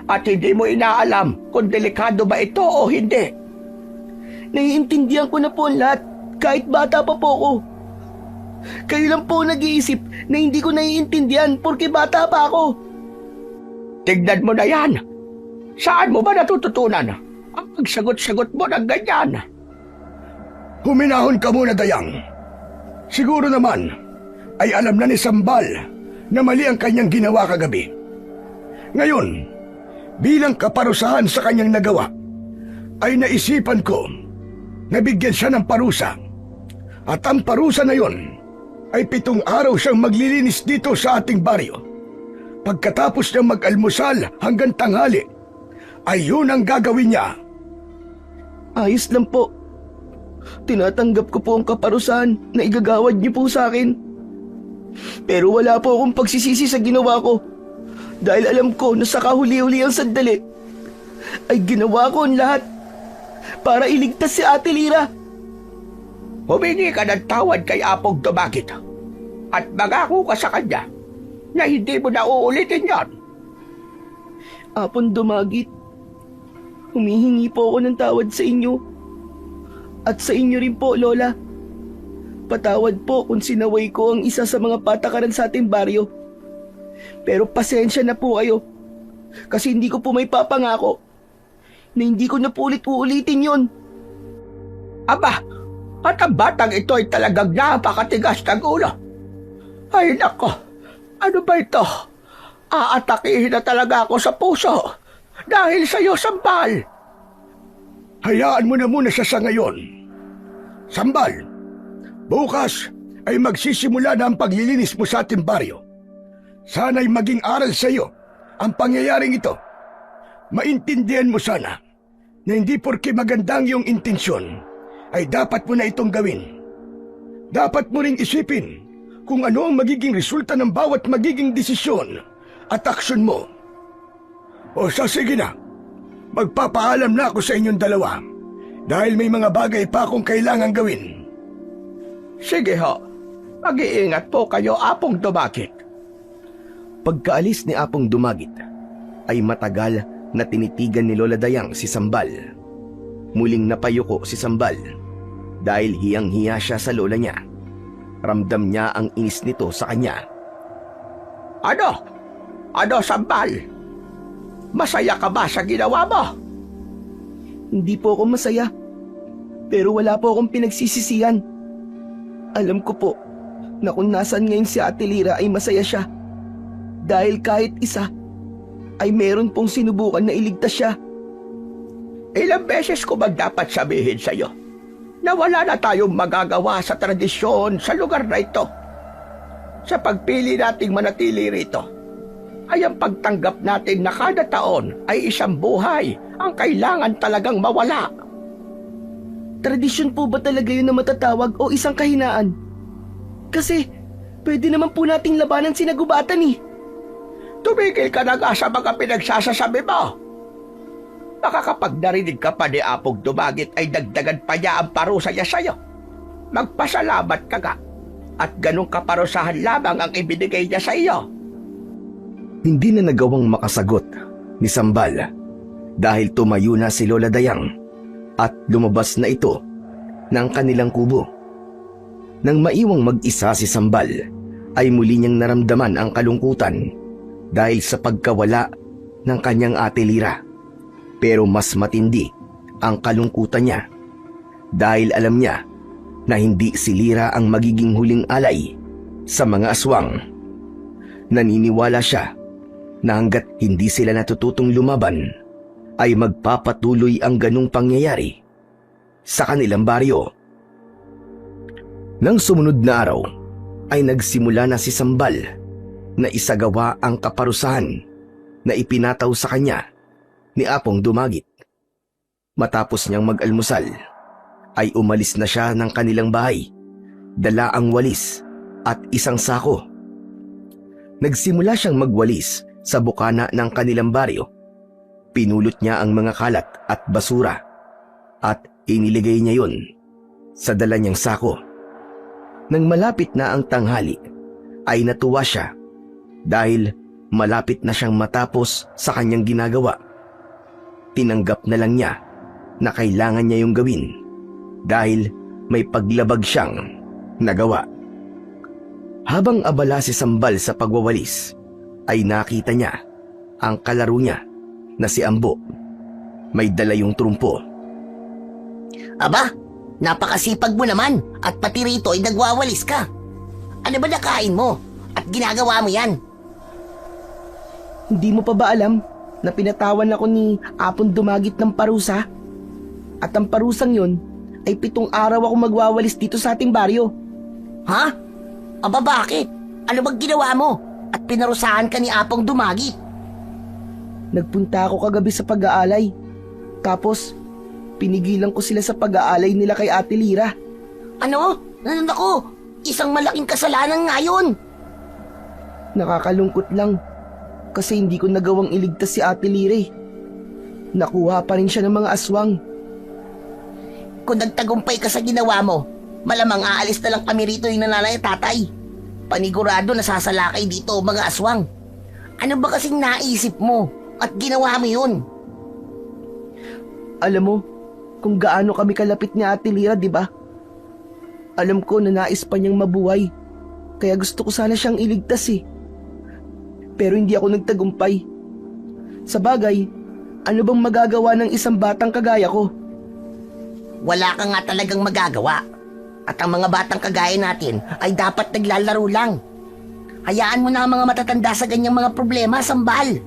At hindi mo inaalam kung delikado ba ito o hindi. Naiintindihan ko na po ang lahat, kahit bata pa po ako. Kayo lang po nag-iisip na hindi ko naiintindihan porque bata pa ako. Tignan mo na yan. Saan mo ba natututunan ang pagsagot-sagot mo ng ganyan? Huminahon ka muna, Dayang. Siguro naman ay alam na ni Sambal na mali ang kanyang ginawa kagabi. Ngayon, bilang kaparusahan sa kanyang nagawa, ay naisipan ko na bigyan siya ng parusa. At ang parusa na yon ay 7 araw siyang maglilinis dito sa ating baryo. Pagkatapos niyang mag-almusal hanggang tanghali, ay yun ang gagawin niya. Ayos lang po. Tinatanggap ko po ang kaparusahan na igagawad niyo po sa akin. Pero wala po akong pagsisisi sa ginawa ko. Dahil alam ko na sa kahuli-huli ang sandali, ay ginawa ko ang lahat para iligtas si Ate Lira. Humingi ka ng tawad kay Apong Dumagit at magako ka sa kanya na hindi mo na uulitin yan. Apon Dumagit, humihingi po ako ng tawad sa inyo. At sa inyo rin po, Lola. Patawad po kung sinaway ko ang isa sa mga patakaran sa ating baryo. Pero pasensya na po kayo. Kasi hindi ko po may papangako na hindi ko na po ulit-uulitin yon. Aba, at ang batang ito ay talagang napakatigas ng ulo. Ay nako, ano ba ito? Aatakihin na talaga ako sa puso dahil sa iyo, Sambal. Hayaan mo na muna siya sa ngayon. Sambal, bukas ay magsisimula na ang paglilinis mo sa ating baryo. Sana'y maging aral sa iyo ang pangyayaring ito. Maintindihan mo sana na hindi porke magandang iyong intensyon ay dapat mo na itong gawin. Dapat mo ring isipin kung ano ang magiging resulta ng bawat magiging desisyon at aksyon mo. O sige na, magpapaalam na ako sa inyong dalawa dahil may mga bagay pa akong kailangang gawin. Sige ho, mag-iingat po kayo, Apong Dumagit. Pagkaalis ni Apong Dumagit, ay matagal na tinitigan ni Lola Dayang si Sambal. Muling napayuko si Sambal dahil hiyang-hiya siya sa lola niya. Ramdam niya ang inis nito sa kanya. Ano? Ano, Sambal? Masaya ka ba sa ginawa mo? Hindi po ako masaya. Pero wala po akong pinagsisisihan. Alam ko po na kung nasan ngayon si Ate Lira ay masaya siya. Dahil kahit isa ay meron pong sinubukan na iligtas siya. Ilang beses ko ba dapat sabihin sa iyo na wala na tayong magagawa sa tradisyon sa lugar na ito? Sa pagpili nating manatili rito, ay ang pagtanggap natin na kada taon ay isang buhay ang kailangan talagang mawala. Tradisyon po ba talaga yun na matatawag o isang kahinaan? Kasi pwede naman po nating labanan si Nagubatan eh. Tumigil ka na nga sa mga pinagsasasabi mo. Baka kapag narinig ka pa ni Apong Dumagit ay dagdagan pa niya ang parusa niya sa'yo. Magpasalamat ka nga at ganong kaparusahan lamang ang ibinigay niya sa iyo. Hindi na nagawang makasagot ni Sambal dahil tumayo na si Lola Dayang at lumabas na ito ng kanilang kubo. Nang maiwang mag-isa si Sambal ay muli niyang naramdaman ang kalungkutan dahil sa pagkawala ng kanyang Ate Lira. Pero mas matindi ang kalungkutan niya dahil alam niya na hindi si Lira ang magiging huling alay sa mga aswang. Naniniwala siya na hanggat hindi sila natututong lumaban, ay magpapatuloy ang ganung pangyayari sa kanilang baryo. Nang sumunod na araw, ay nagsimula na si Sambal na isagawa ang kaparusahan na ipinataw sa kanya ni Apong Dumagit. Matapos niyang mag-almusal, ay umalis na siya ng kanilang bahay, dala ang walis at isang sako. Nagsimula siyang magwalis sa bukana ng kanilang baryo. Pinulot niya ang mga kalat at basura at iniligay niya yon sa dala niyang sako. Nang malapit na ang tanghali, ay natuwa siya dahil malapit na siyang matapos sa kanyang ginagawa. Tinanggap na lang niya na kailangan niya yung gawin dahil may paglabag siyang nagawa. Habang abala si Sambal sa pagwawalis, ay nakita niya ang kalaro niya na si Ambo. May dala yung trumpo. Aba, napakasipag mo naman at pati rito ay nagwawalis ka. Ano ba nakain mo at ginagawa mo yan? Hindi mo pa ba alam na pinatawan ako ni Apong Dumagit ng parusa? At ang parusang yon ay 7 araw ako magwawalis dito sa ating baryo. Ha? Aba bakit? Ano bang ginawa mo? At pinarusahan ka ni Apong Dumagit? Nagpunta ako kagabi sa pag-aalay. Tapos, pinigilan ko sila sa pag-aalay nila kay Ate Lira. Ano? Naku, isang malaking kasalanan nga yun. Nakakalungkot lang kasi hindi ko nagawang iligtas si Ate Lira eh. Nakuha pa rin siya ng mga aswang. Kung nagtagumpay ka sa ginawa mo, malamang aalis na lang kami rito yung nanay at tatay. Panigurado na sasalakay dito mga aswang. Ano ba kasing naisip mo at ginawa mo yun? Alam mo kung gaano kami kalapit ni Ate Lira, di ba? Alam ko na nais pa niyang mabuhay. Kaya gusto ko sana siyang iligtas eh. Pero hindi ako nagtagumpay. Sa bagay, ano bang magagawa ng isang batang kagaya ko? Wala ka nga talagang magagawa. At ang mga batang kagaya natin ay dapat naglalaro lang. Hayaan mo na ang mga matatanda sa ganyang mga problema, Sambal.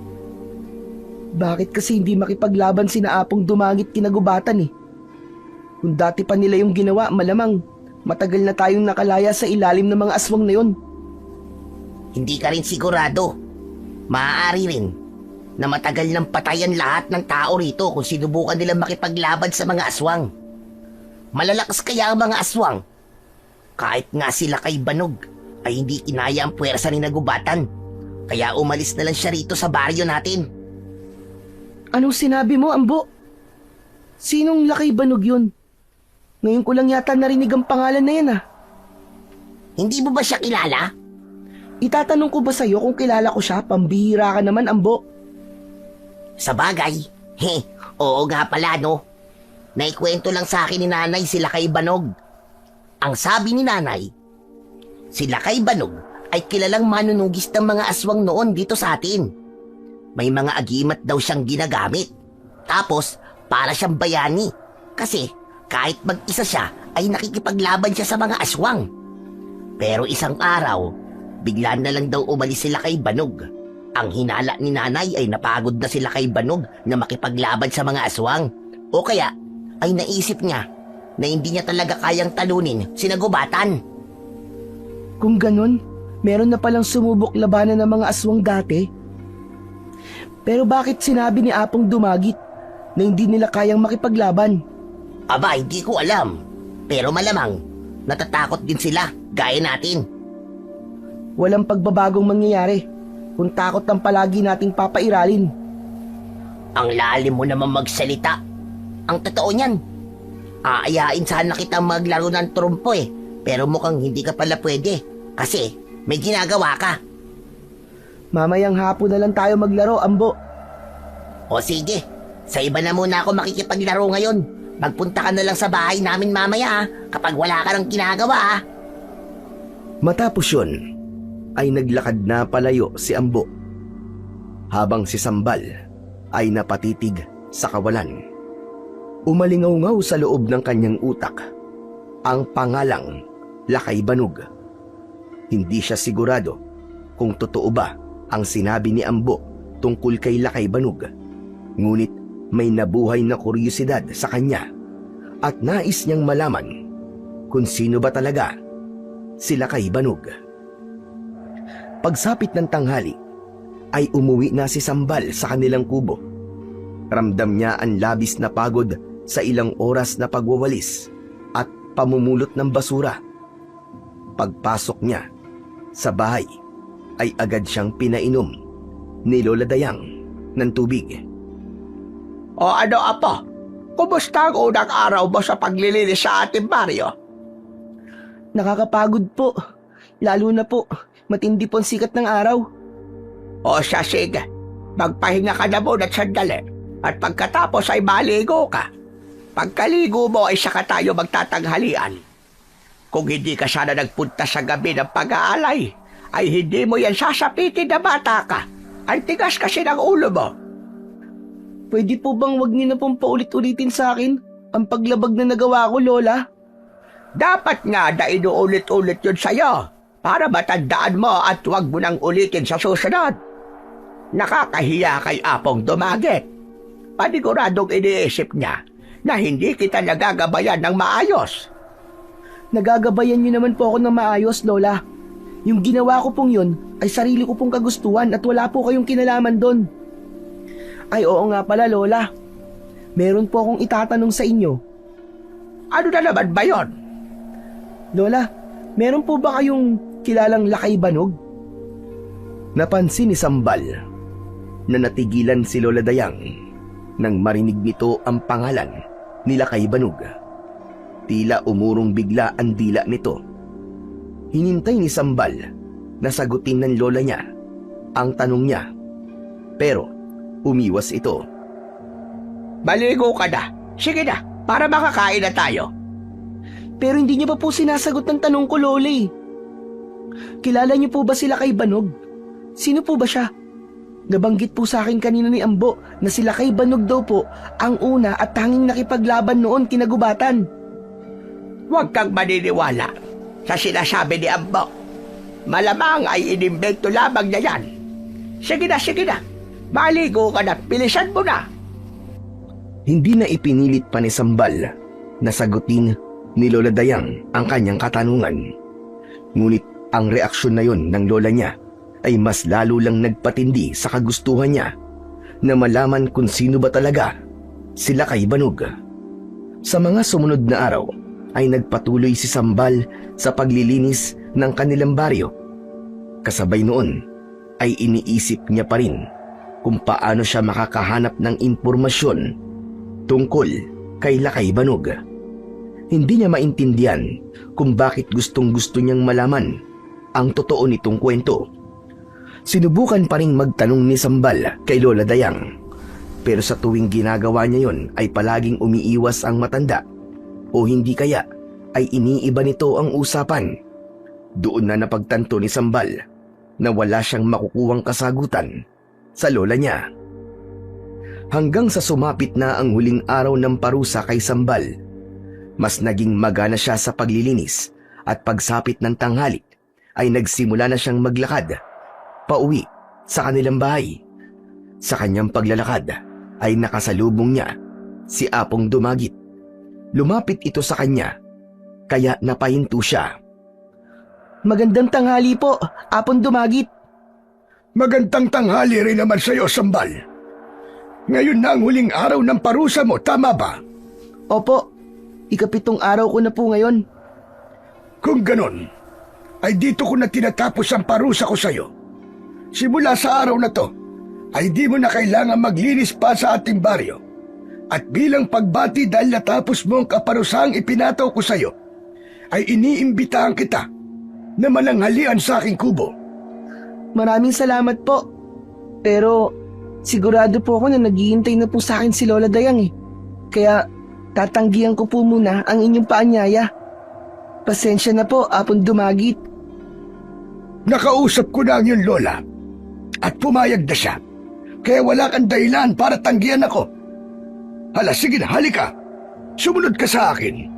Bakit kasi hindi makipaglaban sina Apong Dumagit kinagubatan eh? Kung dati pa nila yung ginawa, malamang matagal na tayong nakalaya sa ilalim ng mga aswang na yun. Hindi ka rin sigurado. Maaari rin na matagal nang patayan lahat ng tao rito kung sinubukan nilang makipaglaban sa mga aswang. Malalakas kaya ang mga aswang? Kahit nga sila kay Banog ay hindi kinaya ang puwersa ni Nagubatan. Kaya umalis na lang siya rito sa baryo natin. Anong sinabi mo, Ambo? Sinong Lakay Banog yun? Ngayon ko lang yata narinig ang pangalan na yan ah. Hindi mo ba siya kilala? Itatanong ko ba sa'yo kung kilala ko siya? Pambihira ka naman, Ambo. Sa bagay, oo nga pala no. Naikwento lang sa akin ni nanay sila kay Banog. Ang sabi ni nanay, sila kay Banog ay kilalang manunugis ng mga aswang noon dito sa atin. May mga agimat daw siyang ginagamit. Tapos, para siyang bayani. Kasi, kahit mag-isa siya, ay nakikipaglaban siya sa mga aswang. Pero isang araw, bigla na lang daw umalis sila kay Banog. Ang hinala ni nanay ay napagod na sila kay Banog na makipaglaban sa mga aswang. O kaya, ay naisip niya na hindi niya talaga kayang talunin si Nagubatan. Kung ganun, meron na palang sumubok labanan ng mga aswang dati. Pero bakit sinabi ni Apong Dumagit na hindi nila kayang makipaglaban? Aba, hindi ko alam. Pero malamang, natatakot din sila, gaya natin. Walang pagbabagong mangyayari kung takot ang palagi nating papairalin. Ang lalim mo naman magsalita. Ang totoo niyan, aayain sana kita maglaro ng trumpo eh. Pero mukhang hindi ka pala pwede kasi may ginagawa ka. Mamayang hapon na lang tayo maglaro, Ambo. O sige, sa iba na muna ako makikipaglaro ngayon. Magpunta ka na lang sa bahay namin mamaya kapag wala ka ng ginagawa. Matapos yun, ay naglakad na palayo si Ambo. Habang si Sambal ay napatitig sa kawalan. Umalingaw-ngaw sa loob ng kanyang utak ang pangalang Lakay Banog. Hindi siya sigurado kung totoo ba ang sinabi ni Ambo tungkol kay Lakay Banog. Ngunit may nabuhay na kuryosidad sa kanya at nais niyang malaman kung sino ba talaga si Lakay Banog. Pagsapit ng tanghali ay umuwi na si Sambal sa kanilang kubo. Ramdam niya ang labis na pagod sa ilang oras na pagwawalis at pamumulot ng basura. Pagpasok niya sa bahay ay agad siyang pinainom ni Lola Dayang ng tubig. O ano, Apo? Kumusta ang unang araw mo sa paglilinis sa ating baryo? Nakakapagod po. Lalo na po, matindi po ang sikat ng araw. O siya, sige. Magpahinga ka na muna sandali. At pagkatapos ay maligo ka. Pagkaligo mo ay saka tayo magtatanghalian. Kung hindi ka sana nagpunta sa gabi ng pag-aalay, ay hindi mo yan sasapitin na bata ka. Ang tigas kasi ng ulo mo. Pwede po bang wag niyo na pong paulit-ulitin sa akin ang paglabag na nagawa ko, Lola? Dapat nga na inuulit-ulit yun sa'yo para matandaan mo at huwag mo nang ulitin sa susunod. Nakakahiya kay Apong Dumagit. Paniguradong iniisip niya na hindi kita nagagabayan ng maayos. Nagagabayan niyo naman po ako ng maayos, Lola. Yung ginawa ko pong yun ay sarili ko pong kagustuhan at wala po kayong kinalaman doon. Ay oo nga pala, Lola. Meron po akong itatanong sa inyo. Ano na naman ba yun? Lola, meron po ba kayong kilalang Lakay Banog? Napansin ni Sambal na natigilan si Lola Dayang nang marinig nito ang pangalan ni Lakay Banog. Tila umurong bigla ang dila nito. Hinintay ni Sambal na sagutin ng lola niya ang tanong niya. Pero umiwas ito. Maligo ka na. Sige na, para makakain na tayo. Pero hindi niyo pa po sinasagot ng tanong ko, Lola eh. Kilala niyo po ba si Lakay Banog? Sino po ba siya? Nabanggit po sa akin kanina ni Ambo na si Lakay Banog daw po ang una at tanging nakipaglaban noon kinagubatan. Huwag kang maniniwala sa sinasabi ni Ambo. Malamang ay inimbento lamang niya yan. Sige na. Maligo ka na, bilisan mo na. Hindi na ipinilit pa ni Sambal na sagutin ni Lola Dayang ang kanyang katanungan. Ngunit ang reaksyon na yon ng lola niya ay mas lalo lang nagpatindi sa kagustuhan niya na malaman kung sino ba talaga si Lakay Banog. Sa mga sumunod na araw ay nagpatuloy si Sambal sa paglilinis ng kanilang baryo. Kasabay noon ay iniisip niya pa rin kung paano siya makakahanap ng impormasyon tungkol kay Lakay Banog. Hindi niya maintindihan kung bakit gustong-gusto niyang malaman ang totoo nitong kwento. Sinubukan pa rin magtanong ni Sambal kay Lola Dayang, pero sa tuwing ginagawa niya yon ay palaging umiiwas ang matanda o hindi kaya ay iniiba nito ang usapan. Doon na napagtanto ni Sambal na wala siyang makukuhang kasagutan sa lola niya. Hanggang sa sumapit na ang huling araw ng parusa kay Sambal, mas naging magana siya sa paglilinis at pagsapit ng tanghali ay nagsimula na siyang maglakad pauwi sa kanilang bahay. Sa kanyang paglalakad ay nakasalubong niya si Apong Dumagit. Lumapit ito sa kanya kaya napahinto siya. Magandang tanghali po, Apong Dumagit. Magandang tanghali rin naman sa iyo, Sambal. Ngayon na ang huling araw ng parusa mo, tama ba? Opo, 7 araw ko na po ngayon. Kung ganon, ay dito ko na tinatapos ang parusa ko sa iyo. Simula sa araw na to, ay di mo na kailangan maglinis pa sa ating baryo. At bilang pagbati dahil natapos mo ang kaparusahang ipinataw ko sa iyo, ay iniimbitahan kita na mananghalian sa aking kubo. Maraming salamat po. Pero sigurado po ako na naghihintay na po sa akin si Lola Dayang eh. Kaya tatanggihan ko po muna ang inyong paanyaya. Pasensya na po, Apong Dumagit. Nakausap ko na ang iyong lola at pumayag na siya. Kaya wala kang dahilan para tanggihan ako. Hala, sige na, halika. Sumunod ka sa akin.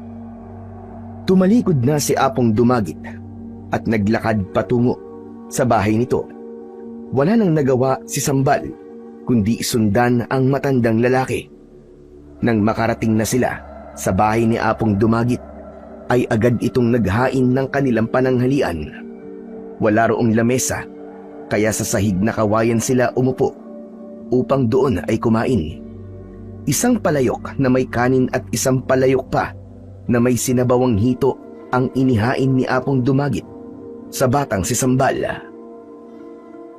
Tumalikod na si Apong Dumagit at naglakad patungo sa bahay nito. Wala nang nagawa si Sambal kundi sundan ang matandang lalaki. Nang makarating na sila sa bahay ni Apong Dumagit, ay agad itong naghain ng kanilang pananghalian. Wala roong lamesa, kaya sa sahig na kawayan sila umupo upang doon ay kumain. Isang palayok na may kanin at isang palayok pa na may sinabawang hito ang inihain ni Apong Dumagit sa batang si Sambal.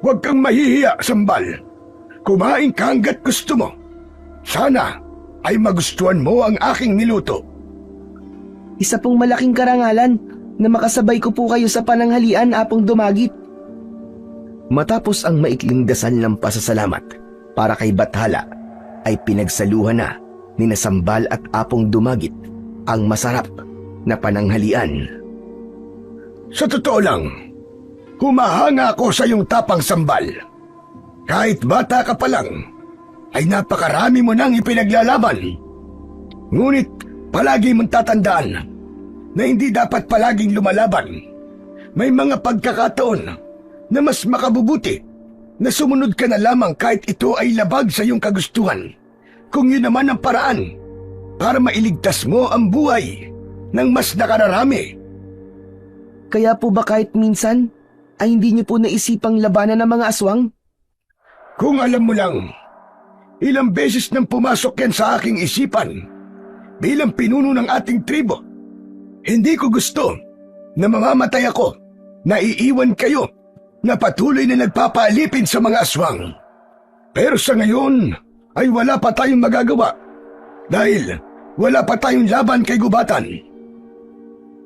Huwag kang mahihiya, Sambal. Kumain ka hanggat gusto mo. Sana ay magustuhan mo ang aking niluto. Isa pong malaking karangalan na makasabay ko po kayo sa pananghalian, Apong Dumagit. Matapos ang maikling dasal ng pasasalamat para kay Bathala, ay pinagsaluhan na ni Sambal at Apong Dumagit ang masarap na pananghalian. Sa totoo lang, humahanga ako sa iyong tapang, Sambal. Kahit bata ka pa lang, ay napakarami mo nang ipinaglalaban. Ngunit palagi mong tatandaan na hindi dapat palaging lumalaban. May mga pagkakataon na mas makabubuti na sumunod ka na lamang kahit ito ay labag sa iyong kagustuhan, kung yun naman ang paraan para mailigtas mo ang buhay ng mas nakararami. Kaya po ba kahit minsan ay hindi niyo po naisipang labanan ng mga aswang? Kung alam mo lang, ilang beses nang pumasok yan sa aking isipan bilang pinuno ng ating tribo. Hindi ko gusto na mamamatay ako, na iiwan kayo na patuloy na nagpapaalipin sa mga aswang. Pero sa ngayon ay wala pa tayong magagawa dahil wala pa tayong laban kay Gubatan.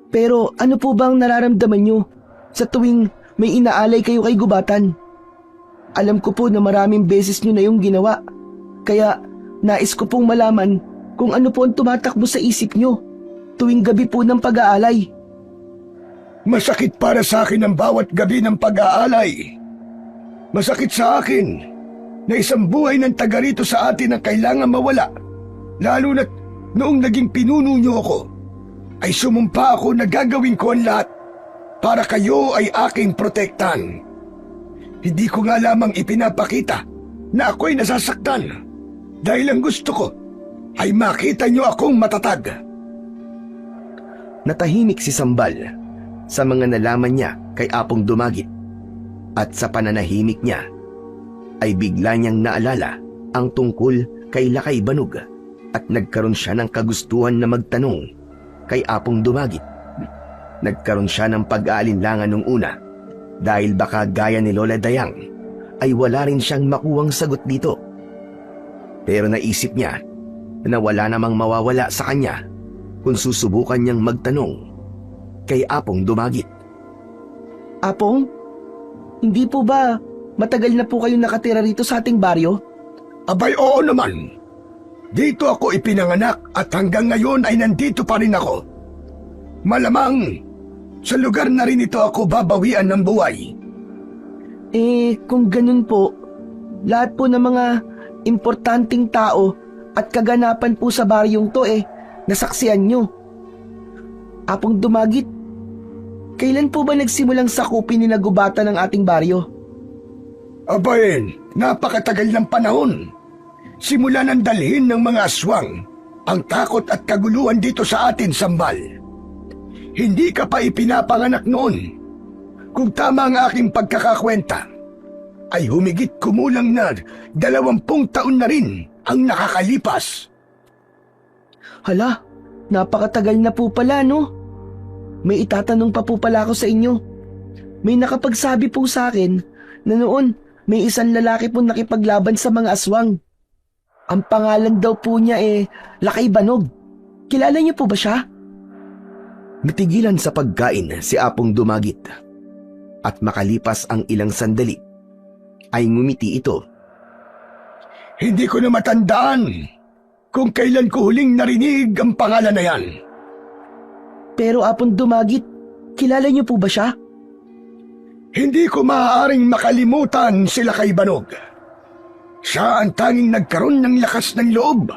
Pero ano po bang nararamdaman niyo sa tuwing may inaalay kayo kay Gubatan? Alam ko po na maraming beses niyo na yung ginawa, kaya nais ko pong malaman kung ano po ang tumatakbo sa isip niyo tuwing gabi po ng pag-aalay. Masakit para sa akin ang bawat gabi ng pag-aalay. Masakit sa akin na isang buhay ng taga rito sa atin ang kailangan mawala, lalo na't noong naging pinuno niyo ako, ay sumumpa ako na gagawin ko ang lahat para kayo ay aking protektahan. Hindi ko nga lamang ipinapakita na ako'y nasasaktan dahil ang gusto ko ay makita niyo akong matatag. Natahimik si Sambal sa mga nalaman niya kay Apong Dumagit, at sa pananahimik niya ay bigla niyang naalala ang tungkol kay Lakay Banog at nagkaroon siya ng kagustuhan na magtanong kay Apong Dumagit. Nagkaroon siya ng pag-aalinlangan nung una dahil baka gaya ni Lola Dayang ay wala rin siyang makuwang sagot dito. Pero naisip niya na wala namang mawawala sa kanya kung susubukan niyang magtanong kay Apong Dumagit. Apong, hindi po ba matagal na po kayo nakatira rito sa ating baryo? Abay, oo naman. Dito ako ipinanganak at hanggang ngayon ay nandito pa rin ako. Malamang sa lugar na rin ito ako babawian ng buhay. Kung ganun po, lahat po ng mga importanteng tao at kaganapan po sa baryong to nasaksihan nyo. Apong Dumagit, kailan po ba nagsimulang sakupin ni Nagubatan ng ating baryo? Abay, napakatagal ng panahon. Simula nang dalhin ng mga aswang ang takot at kaguluhan dito sa atin, Sambal. Hindi ka pa ipinapanganak noon. Kung tama ang aking pagkakakwenta, ay humigit kumulang na 20 taon na rin ang nakakalipas. Hala, napakatagal na po pala, no? May itatanong pa po pala ako sa inyo. May nakapagsabi po sa akin na noon may isang lalaki po nakipaglaban sa mga aswang. Ang pangalan daw po niya Lakay Banog. Kilala niyo po ba siya? Natigilan sa pagkain si Apong Dumagit, at makalipas ang ilang sandali ay ngumiti ito. Hindi ko na matandaan kung kailan ko huling narinig ang pangalan na yan. Pero Apong Dumagit, kilala niyo po ba siya? Hindi ko maaaring makalimutan si Lakay Banog. Siya ang tanging nagkaroon ng lakas ng loob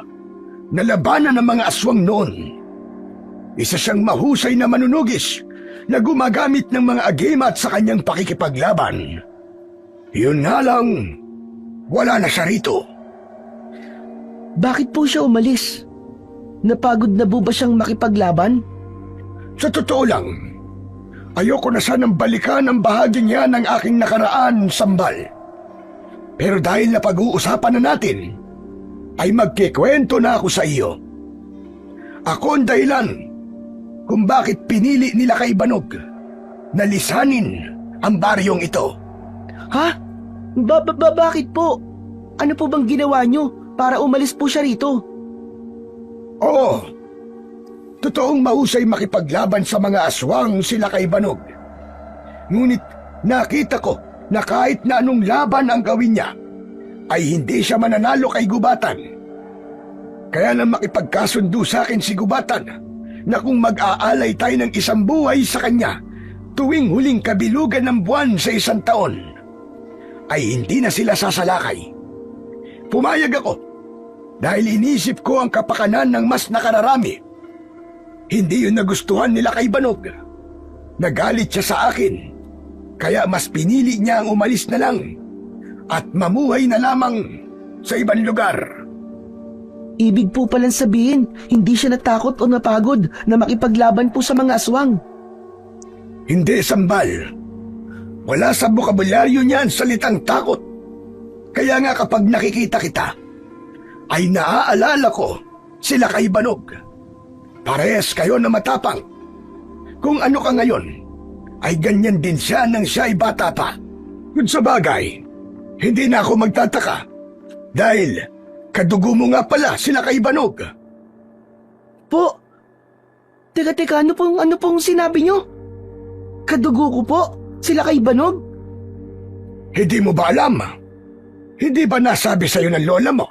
na labanan ng mga aswang noon. Isa siyang mahusay na manunugis na gumagamit ng mga agimat sa kanyang pakikipaglaban. Yun nga lang, wala na siya rito. Bakit po siya umalis? Napagod na po ba siyang makipaglaban? Sa totoo lang, ayoko na sanang balikan ang bahaging yan ng aking nakaraan, Sambal. Pero dahil napag-uusapan na natin, ay magkikwento na ako sa iyo. Ako ang dahilan kung bakit pinili nila kay Banog na lisanin ang baryong ito. Ha? Bakit po? Ano po bang ginawa niyo para umalis po siya rito? Oo, totoong mahusay makipaglaban sa mga aswang sila kay Banog. Ngunit nakita ko na kahit na anong laban ang gawin niya, ay hindi siya mananalo kay Gubatan. Kaya nang makipagkasundo sa akin si Gubatan na kung mag-aalay tayo ng isang buhay sa kanya tuwing huling kabilugan ng buwan sa isang taon, ay hindi na sila sasalakay. Pumayag ako dahil inisip ko ang kapakanan ng mas nakararami. Hindi yun nagustuhan nila kay Banog. Nagalit siya sa akin, kaya mas pinili niya ang umalis na lang at mamuhay na lamang sa ibang lugar. Ibig po palang sabihin, hindi siya natakot o napagod na makipaglaban po sa mga aswang. Hindi, Sambal. Wala sa bokabularyo niya ang salitang takot. Kaya nga kapag nakikita kita, ay naaalala ko sila kay Banog. Parehas kayo na matapang. Kung ano ka ngayon, ay ganyan din siya nang siya ay bata pa. Kung sa bagay, hindi na ako magtataka. Dahil kadugo mo nga pala sila kay Banog. Po, teka, ano pong sinabi niyo? Kadugo ko po, sila kay Banog? Hindi mo ba alam? Hindi ba nasabi sa'yo ng lola mo?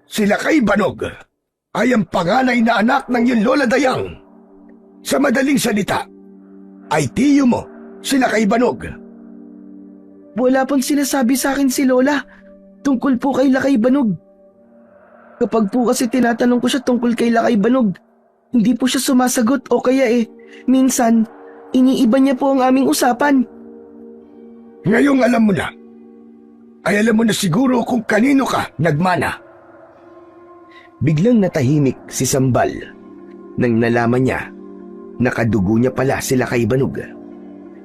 Sila kay Banog ay ang panganay na anak ng iyong Lola Dayang. Sa madaling salita, ay tiyo mo sila kay Banog. Wala pong sinasabi sa akin si Lola tungkol po kay Lakay Banog. Kapag po kasi tinatanong ko siya tungkol kay Lakay Banog, hindi po siya sumasagot o kaya minsan, iniiba niya po ang aming usapan. Ngayong alam mo na, ay alam mo na siguro kung kanino ka nagmana. Biglang natahimik si Sambal nang nalaman niya na kadugo niya pala sila kay Banog.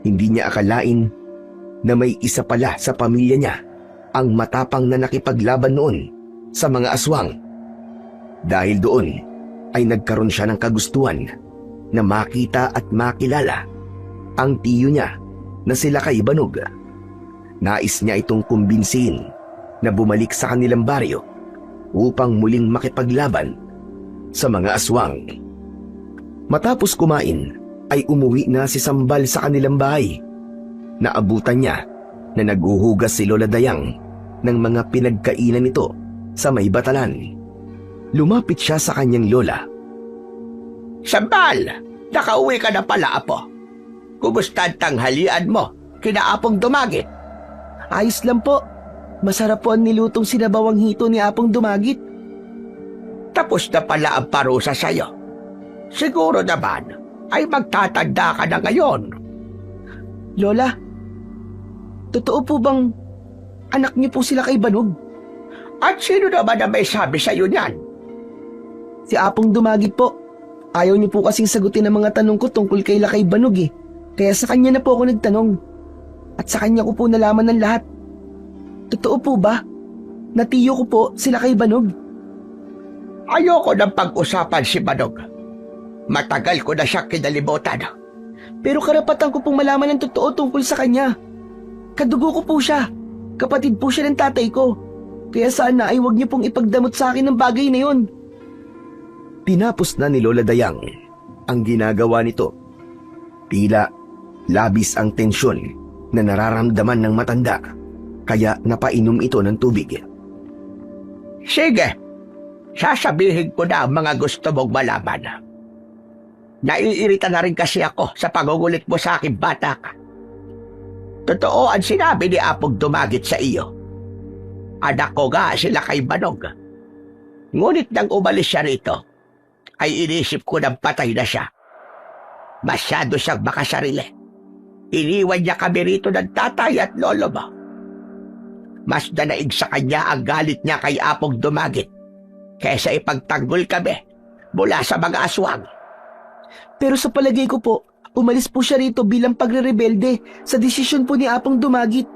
Hindi niya akalain na may isa pala sa pamilya niya ang matapang na nakipaglaban noon sa mga aswang. Dahil doon ay nagkaroon siya ng kagustuhan na makita at makilala ang tiyo niya na sila kay Banog. Nais niya itong kumbinsihin na bumalik sa kanilang baryo upang muling makipaglaban sa mga aswang. Matapos kumain ay umuwi na si Sambal sa kanilang bahay. Naabutan niya na naghuhugas si Lola Dayang ng mga pinagkainan nito sa may batalan. Lumapit siya sa kanyang lola. Sambal, nakauwi ka na pala, apo. Kumusta ang tanghalian mo? Kina Apong Dumagit? Ayos lang po. Masarap po ang nilutong sinabawang hito ni Apong Dumagit. Tapos na pala ang parusa sa'yo. Siguro naman ay magtatanda ka na ngayon. Lola, totoo po bang anak niyo po sila kay Banog? At sino naman na may sabi sa'yo niyan? Si Apong Dumagit po. Ayaw niyo po kasing sagutin ang mga tanong ko tungkol kay Lakay Banog Kaya sa kanya na po ako nagtanong. At sa kanya ko po nalaman ng lahat. Totoo po ba? Natiyo ko po sila kay Banog. Ayoko nang pag-usapan si Banog. Matagal ko na siya kinalimutan. Pero karapatan ko pong malaman ng totoo tungkol sa kanya. Kadugo ko po siya. Kapatid po siya ng tatay ko. Kaya sana ay huwag niyo pong ipagdamot sa akin ng bagay na yon. Tinapos na ni Lola Dayang ang ginagawa nito. Tila labis ang tensyon na nararamdaman ng matanda, kaya napainom ito ng tubig. Sige, sasabihin ko na ang mga gusto mong malaman. Naiirita na rin kasi ako sa pagugulit mo sa aking bata ka. Totoo ang sinabi ni Apong Dumagit sa iyo. Anak ko nga sila kay Banog. Ngunit nang umalis siya rito, ay inisip ko ng patay na siya. Masyado siyang makasarili. Iniwan niya kami rito ng tatay at lolo mo. Mas danaig sa kanya ang galit niya kay Apong Dumagit kaysa ipagtanggol kami mula sa mga aswang. Pero sa palagay ko po, umalis po siya rito bilang pagre-rebelde sa desisyon po ni Apong Dumagit.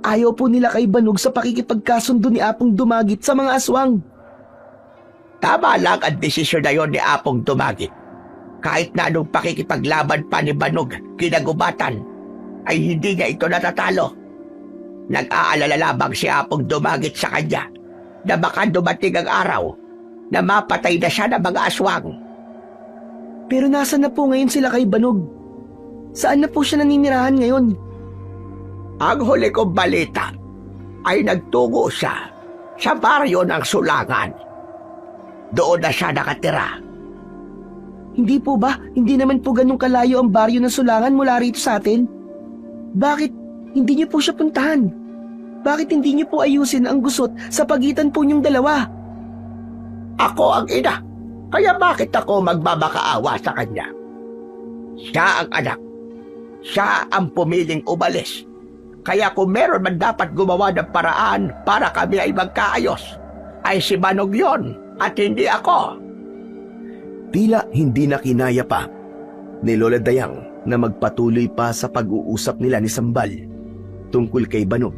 Ayaw po nila kay Banog sa pakikipagkasundo ni Apong Dumagit sa mga aswang. Tama lang ang desisyon na yon ni Apong Dumagit. Kahit na anong pakikipaglaban pa ni Banog kinagubatan, ay hindi niya ito natatalo. Nag-aalala lamang si Apong Dumagit sa kanya na baka dumating ang araw na mapatay na siya ng mga aswang. Pero nasa na po ngayon sila kay Banog? Saan na po siya naninirahan ngayon? Ang huli kong balita ay nagtungo siya sa baryo ng Sulangan. Doon na siya nakatira. Hindi po ba? Hindi naman po ganun kalayo ang baryo ng Sulangan mula rito sa atin. Bakit hindi niyo po siya puntahan? Bakit hindi niyo po ayusin ang gusot sa pagitan po niyong dalawa? Ako ang ina, kaya bakit ako magmamakaawa sa kanya? Siya ang anak. Siya ang pumiling umalis. Kaya kung meron man dapat gumawa ng paraan para kami ay magkaayos, ay si Banog yon at hindi ako. Tila hindi na kinaya pa ni Lola Dayang na magpatuloy pa sa pag-uusap nila ni Sambal tungkol kay Banog.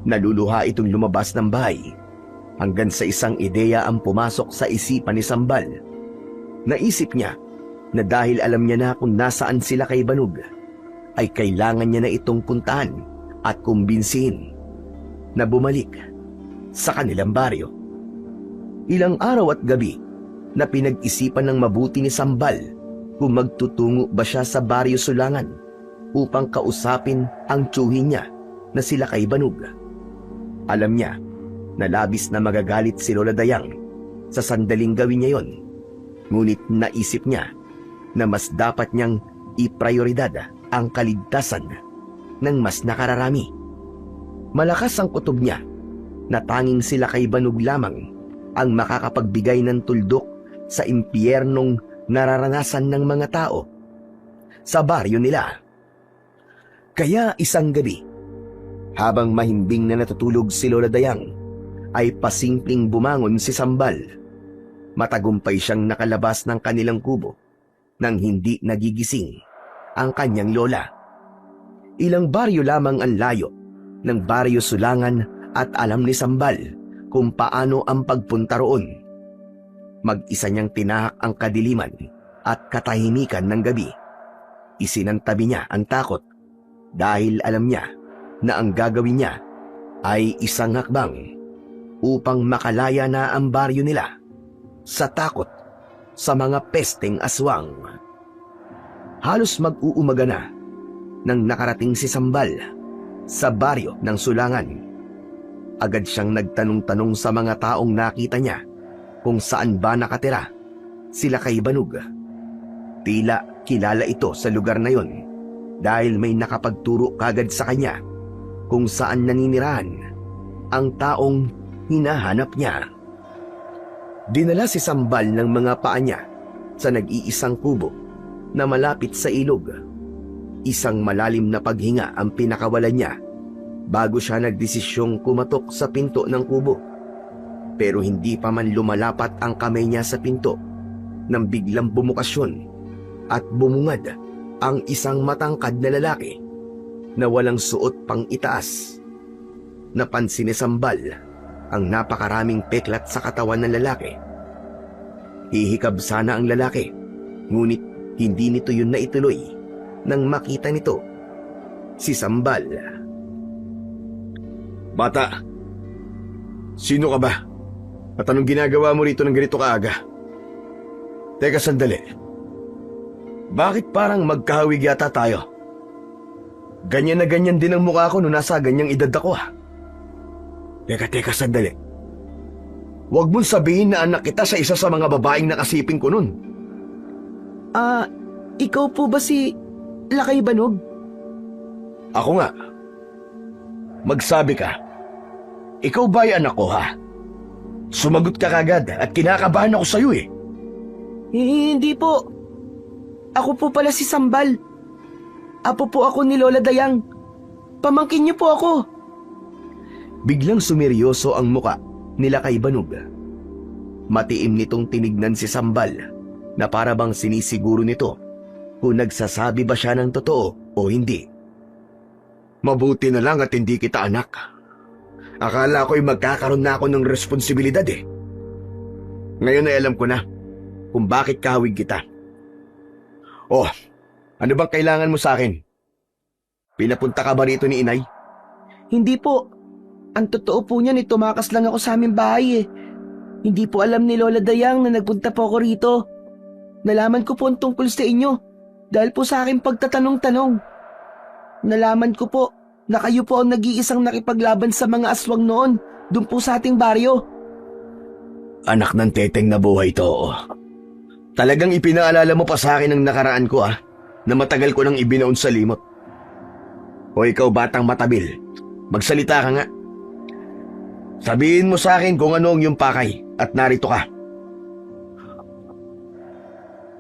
Naluluha itong lumabas ng bahay hanggang sa isang ideya ang pumasok sa isipan ni Sambal. Naisip niya na dahil alam niya na kung nasaan sila kay Banog, ay kailangan niya na itong puntahan at kumbinsihin na bumalik sa kanilang baryo. Ilang araw at gabi na pinag-isipan ng mabuti ni Sambal kung magtutungo ba siya sa baryo Sulangan upang kausapin ang tiyuhin niya na sila kay Banog. Alam niya na labis na magagalit si Lola Dayang sa sandaling gawin niya yon, ngunit naisip niya na mas dapat niyang iprioridad ang kaligtasan ng mas nakararami. Malakas ang kutob niya na tanging sila kay Banog lamang ang makakapagbigay ng tuldok sa impyernong nararanasan ng mga tao sa baryo nila. Kaya isang gabi, habang mahimbing na natutulog si Lola Dayang, ay pasimpleng bumangon si Sambal. Matagumpay siyang nakalabas ng kanilang kubo nang hindi nagigising ang kanyang lola. Ilang baryo lamang ang layo ng baryo Sulangan at alam ni Sambal kung paano ang pagpunta roon. Mag-isa niyang tinahak ang kadiliman at katahimikan ng gabi. Isinantabi niya ang takot dahil alam niya na ang gagawin niya ay isang hakbang upang makalaya na ang baryo nila sa takot sa mga pesteng aswang. Halos mag-uumaga na nang nakarating si Sambal sa baryo ng Sulangan. Agad siyang nagtanong-tanong sa mga taong nakita niya kung saan ba nakatira sila kay Banog. Tila kilala ito sa lugar na yon dahil may nakapagturo kagad sa kanya kung saan naninirahan ang taong hinahanap niya. Dinala si Sambal ng mga paa niya sa nag-iisang kubo na malapit sa ilog. Isang malalim na paghinga ang pinakawalan niya bago siya nagdesisyong kumatok sa pinto ng kubo. Pero hindi pa man lumalapat ang kamay niya sa pinto nang biglang bumukas yun at bumungad ang isang matangkad na lalaki na walang suot pang itaas. Napansin ni Sambal ang napakaraming peklat sa katawan ng lalaki. Hihikab sana ang lalaki, ngunit hindi nito yun na ituloy nang makita nito si Sambal. Bata, sino ka ba? At anong ginagawa mo rito ng ganito kaaga? Teka sandali. Bakit parang magkahawig yata tayo? Ganyan na ganyan din ang mukha ko nung nasa ganyang edad ako ha. Teka sandali. Huwag mong sabihin na anak kita sa isa sa mga babaeng nakasiping ko nun. Ikaw po ba si Lakay Banog? Ako nga. Magsabi ka. Ikaw ba ay anak ko ha? Sumagot ka kagad at kinakabahan ako sa'yo eh. Hindi po. Ako po pala si Sambal. Apo po ako ni Lola Dayang. Pamangkin niyo po ako. Biglang sumeryoso ang muka nila kay Banog. Matiim nitong tinignan si Sambal na para bang sinisiguro nito kung nagsasabi ba siya ng totoo o hindi. Mabuti na lang at hindi kita anak. Akala ko'y magkakaroon na ako ng responsibilidad eh. Ngayon ay alam ko na kung bakit kahawig kita. Oh, ano bang kailangan mo sa akin? Pinapunta ka ba rito ni inay? Hindi po. Ang totoo po niyan, tumakas lang ako sa aming bahay eh. Hindi po alam ni Lola Dayang na nagpunta po ako rito. Nalaman ko po ang tungkol sa inyo dahil po sa aking pagtatanong-tanong. Nalaman ko po na kayo po ang nag-iisang nakipaglaban sa mga aswang noon, doon po sa ating baryo. Anak ng teteng na buhay to. Talagang ipinaalala mo pa sa akin ang nakaraan ko na matagal ko nang ibinaon sa limot. O ikaw batang matabil, magsalita ka nga. Sabihin mo sa akin kung ano ang iyong pakay at narito ka.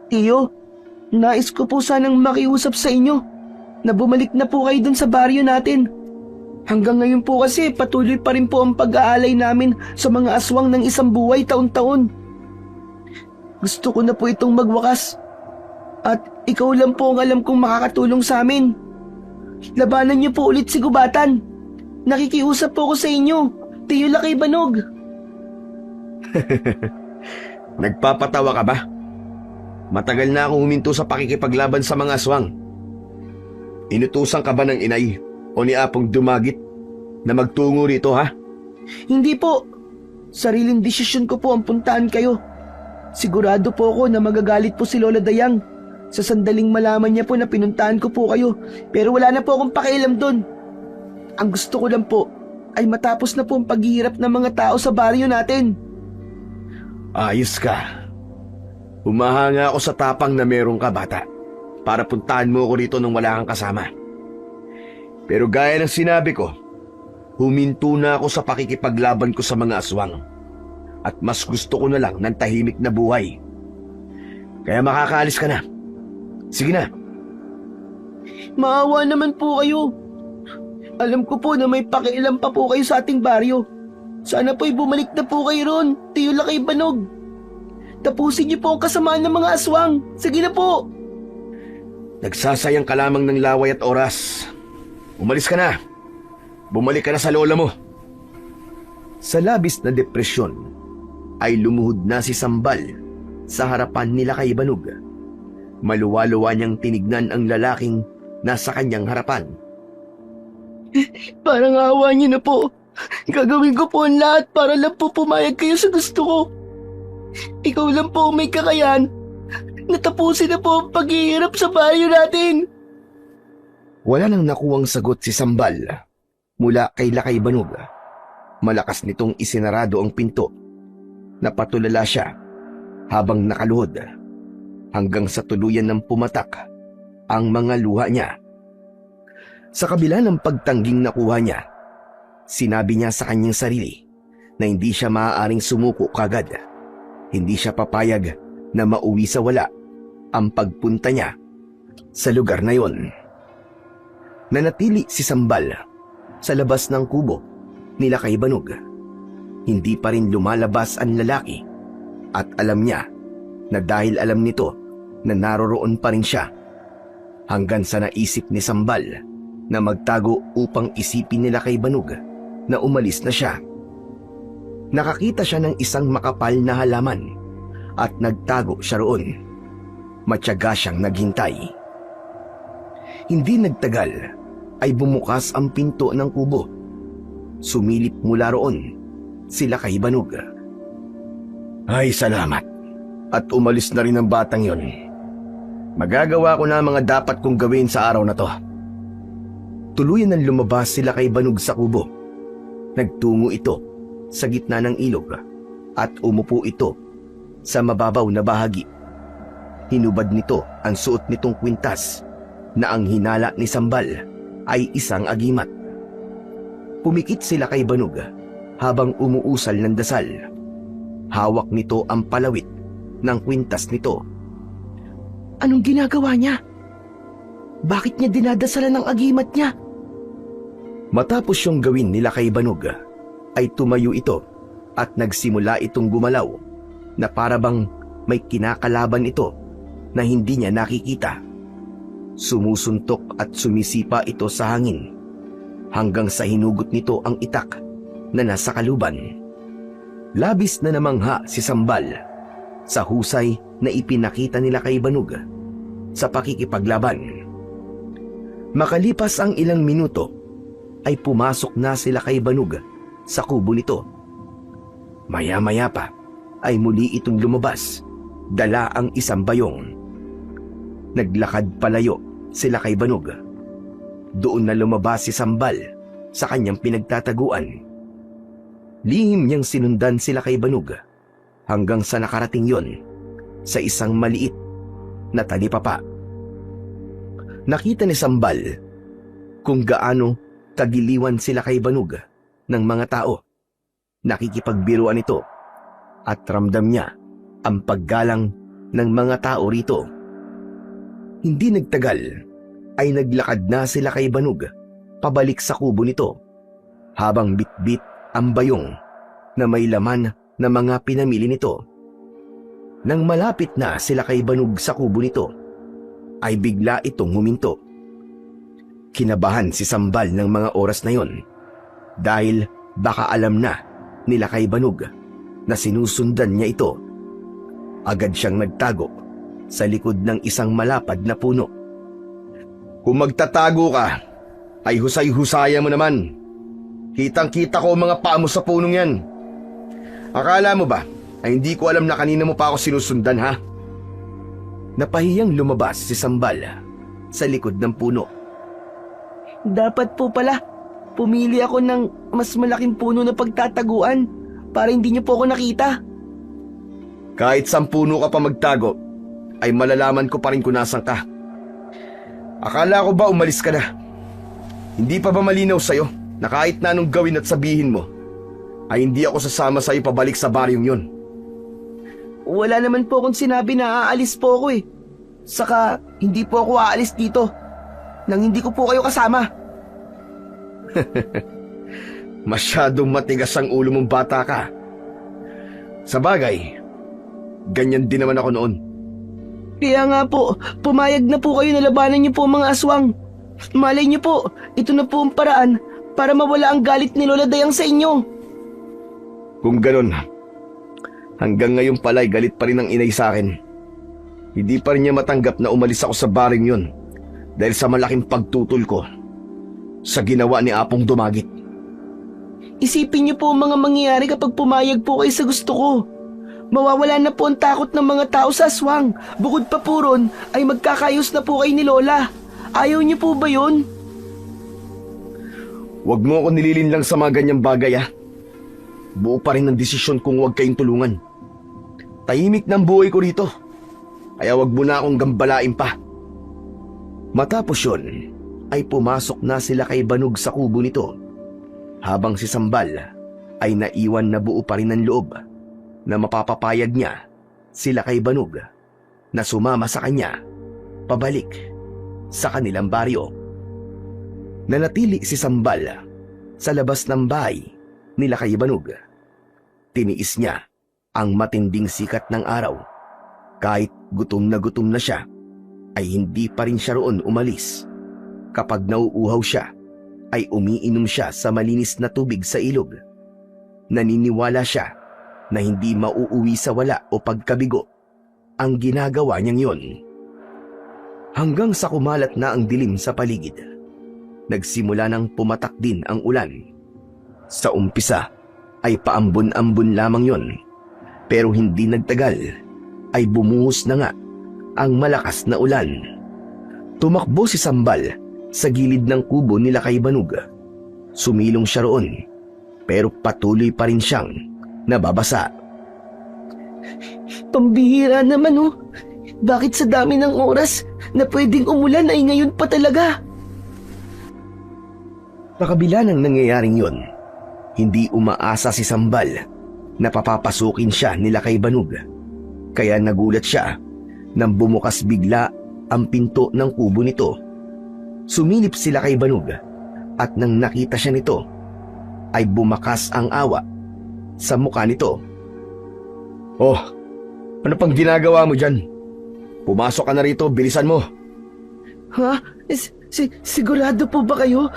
Tiyo, nais ko po sanang makiusap sa inyo na bumalik na po kayo dun sa baryo natin. Hanggang ngayon po kasi patuloy pa rin po ang pag-aalay namin sa mga aswang ng isang buhay taon-taon. Gusto ko na po itong magwakas. At ikaw lang po ang alam kong makakatulong sa amin. Labanan niyo po ulit si Gubatan. Nakikiusap po ako sa inyo, Tiyo Lakay Banog. Nagpapatawa ka ba? Matagal na akong huminto sa pakikipaglaban sa mga aswang. Inutusan ka ba ng inay o ni Apong Dumagit na magtungo rito Hindi po. Sariling desisyon ko po ang puntaan kayo. Sigurado po ako na magagalit po si Lola Dayang sa sandaling malaman niya po na pinuntahan ko po kayo, pero wala na po akong pakialam doon. Ang gusto ko lang po ay matapos na po ang paghihirap ng mga tao sa baryo natin. Ayos ka. Humahanga ako sa tapang na meron ka, bata, para puntahan mo ako rito nang wala kang kasama. Pero gaya ng sinabi ko, huminto na ako sa pakikipaglaban ko sa mga aswang. At mas gusto ko na lang ng tahimik na buhay. Kaya makakaalis ka na. Sige na. Maawa naman po kayo. Alam ko po na may pakialam pa po kayo sa ating baryo. Sana po'y bumalik na po kayo ron, Tiyo Lakay Banog. Tapusin niyo po ang kasamaan ng mga aswang. Sige na po. Nagsasayang ka lamang ng laway at oras. Umalis ka na. Bumalik ka na sa lola mo. Sa labis na depresyon, ay lumuhod na si Sambal sa harapan nila kay Banog. Maluwa-luwa niyang tinignan ang lalaking nasa kanyang harapan. Parang awa niyo na po. Gagawin ko po ang lahat para lang po pumayag kayo sa gusto ko. Ikaw lang po may kakayan. Natapusin na po ang paghihirap sa baryo natin. Wala nang nakuwang sagot si Sambal mula kay Lakay Banog. Malakas nitong isinarado ang pinto. Napatulala siya habang nakaluhod hanggang sa tuluyan ng pumatak ang mga luha niya. Sa kabila ng pagtangging nakuha niya, sinabi niya sa kanyang sarili na hindi siya maaaring sumuko kagad. Hindi siya papayag na mauwi sa wala ang pagpunta niya sa lugar na yon. Nanatili si Sambal sa labas ng kubo nila kay Banog. Hindi pa rin lumalabas ang lalaki at alam niya na dahil alam nito na naroroon pa rin siya, hanggang sa naisip ni Sambal na magtago upang isipin nila kay Banog na umalis na siya. Nakakita siya ng isang makapal na halaman at nagtago siya roon. Matyaga siyang naghintay. Hindi nagtagal ay bumukas ang pinto ng kubo. Sumilip mula roon sila kay Banog. Ay, salamat. At umalis na rin ang batang yon. Magagawa ko na ang mga dapat kong gawin sa araw na to. Tuluyan nang lumabas sila kay Banog sa kubo. Nagtungo ito sa gitna ng ilog at umupo ito sa mababaw na bahagi. Hinubad nito ang suot nitong kwintas na ang hinala ni Sambal ay isang agimat. Pumikit sila kay Banog habang umuusal ng dasal. Hawak nito ang palawit ng kwintas nito. Anong ginagawa niya? Bakit niya dinadasalan ng agimat niya? Matapos yung gawin nila kay Banog, ay tumayo ito at nagsimula itong gumalaw na parabang may kinakalaban ito na hindi niya nakikita. Sumusuntok at sumisipa ito sa hangin hanggang sa hinugot nito ang itak na nasa kaluban. Labis na namangha si Sambal sa husay na ipinakita nila kay Banog sa pakikipaglaban. Makalipas ang ilang minuto, ay pumasok na sila kay Banog sa kubo nito. Maya-maya pa ay muli itong lumabas, dala ang isang bayong. Naglakad palayo sila kay Banog. doon na lumabas si Sambal sa kanyang pinagtataguan. Lihim niyang sinundan sila kay Banog hanggang sa nakarating yon sa isang maliit na talipapa. Nakita ni Sambal kung gaano kagiliwan sila kay Banog ng mga tao. Nakikipagbiruan ito at ramdam niya ang paggalang ng mga tao rito. Hindi nagtagal ay naglakad na sila kay Banog pabalik sa kubo nito habang bitbit ang bayong na may laman na mga pinamili nito. Nang malapit na sila kay Banog sa kubo nito, ay bigla itong huminto. Kinabahan si Sambal ng mga oras na yon dahil baka alam na nila kay Banog na sinusundan niya ito. Agad siyang nagtago sa likod ng isang malapad na puno. Kung magtatago ka, ay husay-husaya mo naman. Kitang-kita ko ang mga paa mo sa punong yan. Akala mo ba ay hindi ko alam na kanina mo pa ako sinusundan, ha? Napahiyang lumabas si Sambal sa likod ng puno. Dapat po pala, pumili ako ng mas malaking puno na pagtataguan para hindi niyo po ako nakita. Kahit 10 puno ka pa magtago, ay malalaman ko pa rin kung nasan ka. Akala ko ba umalis ka na? Hindi pa ba malinaw sa'yo na kahit na anong gawin at sabihin mo, ay hindi ako sasama sa'yo pabalik sa baryong yon? Wala naman po akong sinabi na aalis po ako eh. Saka hindi po ako aalis dito nang hindi ko po kayo kasama. Masyadong matigas ang ulo mong bata ka. Sa bagay, ganyan din naman ako noon. Kaya nga po, pumayag na po kayo na labanan niyo po ang mga aswang. Malay niyo po, ito na po ang paraan para mawala ang galit ni Lola Dayang sa inyo. Kung ganon, hanggang ngayon pala'y galit pa rin ang inay sa akin. Hindi pa rin niya matanggap na umalis ako sa baring yon dahil sa malaking pagtutol ko sa ginawa ni Apong Dumagit. Isipin niyo po ang mga mangyayari kapag pumayag po kayo sa gusto ko. Mawawala na po ang takot ng mga tao sa aswang. Bukod pa po ron, ay magkakayos na po kayo ni Lola. Ayaw niyo po ba yun? Huwag mo ako nililinlang sa mga ganyang bagay, ha? Buo pa rin ang desisyon kung huwag kayong tulungan. Tahimik ng buhay ko rito, kaya huwag mo na akong gambalain pa. Matapos yun, ay pumasok na sila kay Banog sa kubo nito, habang si Sambal ay naiwan na buo pa rin ang loob na mapapapayag niya sila kay Banog na sumama sa kanya pabalik sa kanilang baryo. Nanatili si Sambal sa labas ng bahay nila kay Banog. Tiniis niya ang matinding sikat ng araw. Kahit gutom na siya, ay hindi pa rin siya roon umalis. Kapag nauuhaw siya, ay umiinom siya sa malinis na tubig sa ilog. Naniniwala siya na hindi mauuwi sa wala o pagkabigo ang ginagawa niyang yon. Hanggang sa kumalat na ang dilim sa paligid, nagsimula nang pumatak din ang ulan. Sa umpisa ay paambon-ambon lamang yon, pero hindi nagtagal ay bumuhos na nga ang malakas na ulan. Tumakbo si Sambal sa gilid ng kubo nila kay Banog. Sumilong siya roon, pero patuloy pa rin siyang nababasa. Pambihira naman oh. Bakit sa dami ng oras na pwedeng umulan ay ngayon pa talaga? Sa kabila ng nangyayaring yon, hindi umaasa si Sambal na papapasukin siya nila kay Banog. Kaya nagulat siya nang bumukas bigla ang pinto ng kubo nito. Sumilip sila kay Banog at nang nakita siya nito, ay bumakas ang awa sa mukha nito. Oh, ano pang ginagawa mo dyan? Pumasok ka na rito, bilisan mo. Ha? Sigurado po ba kayo?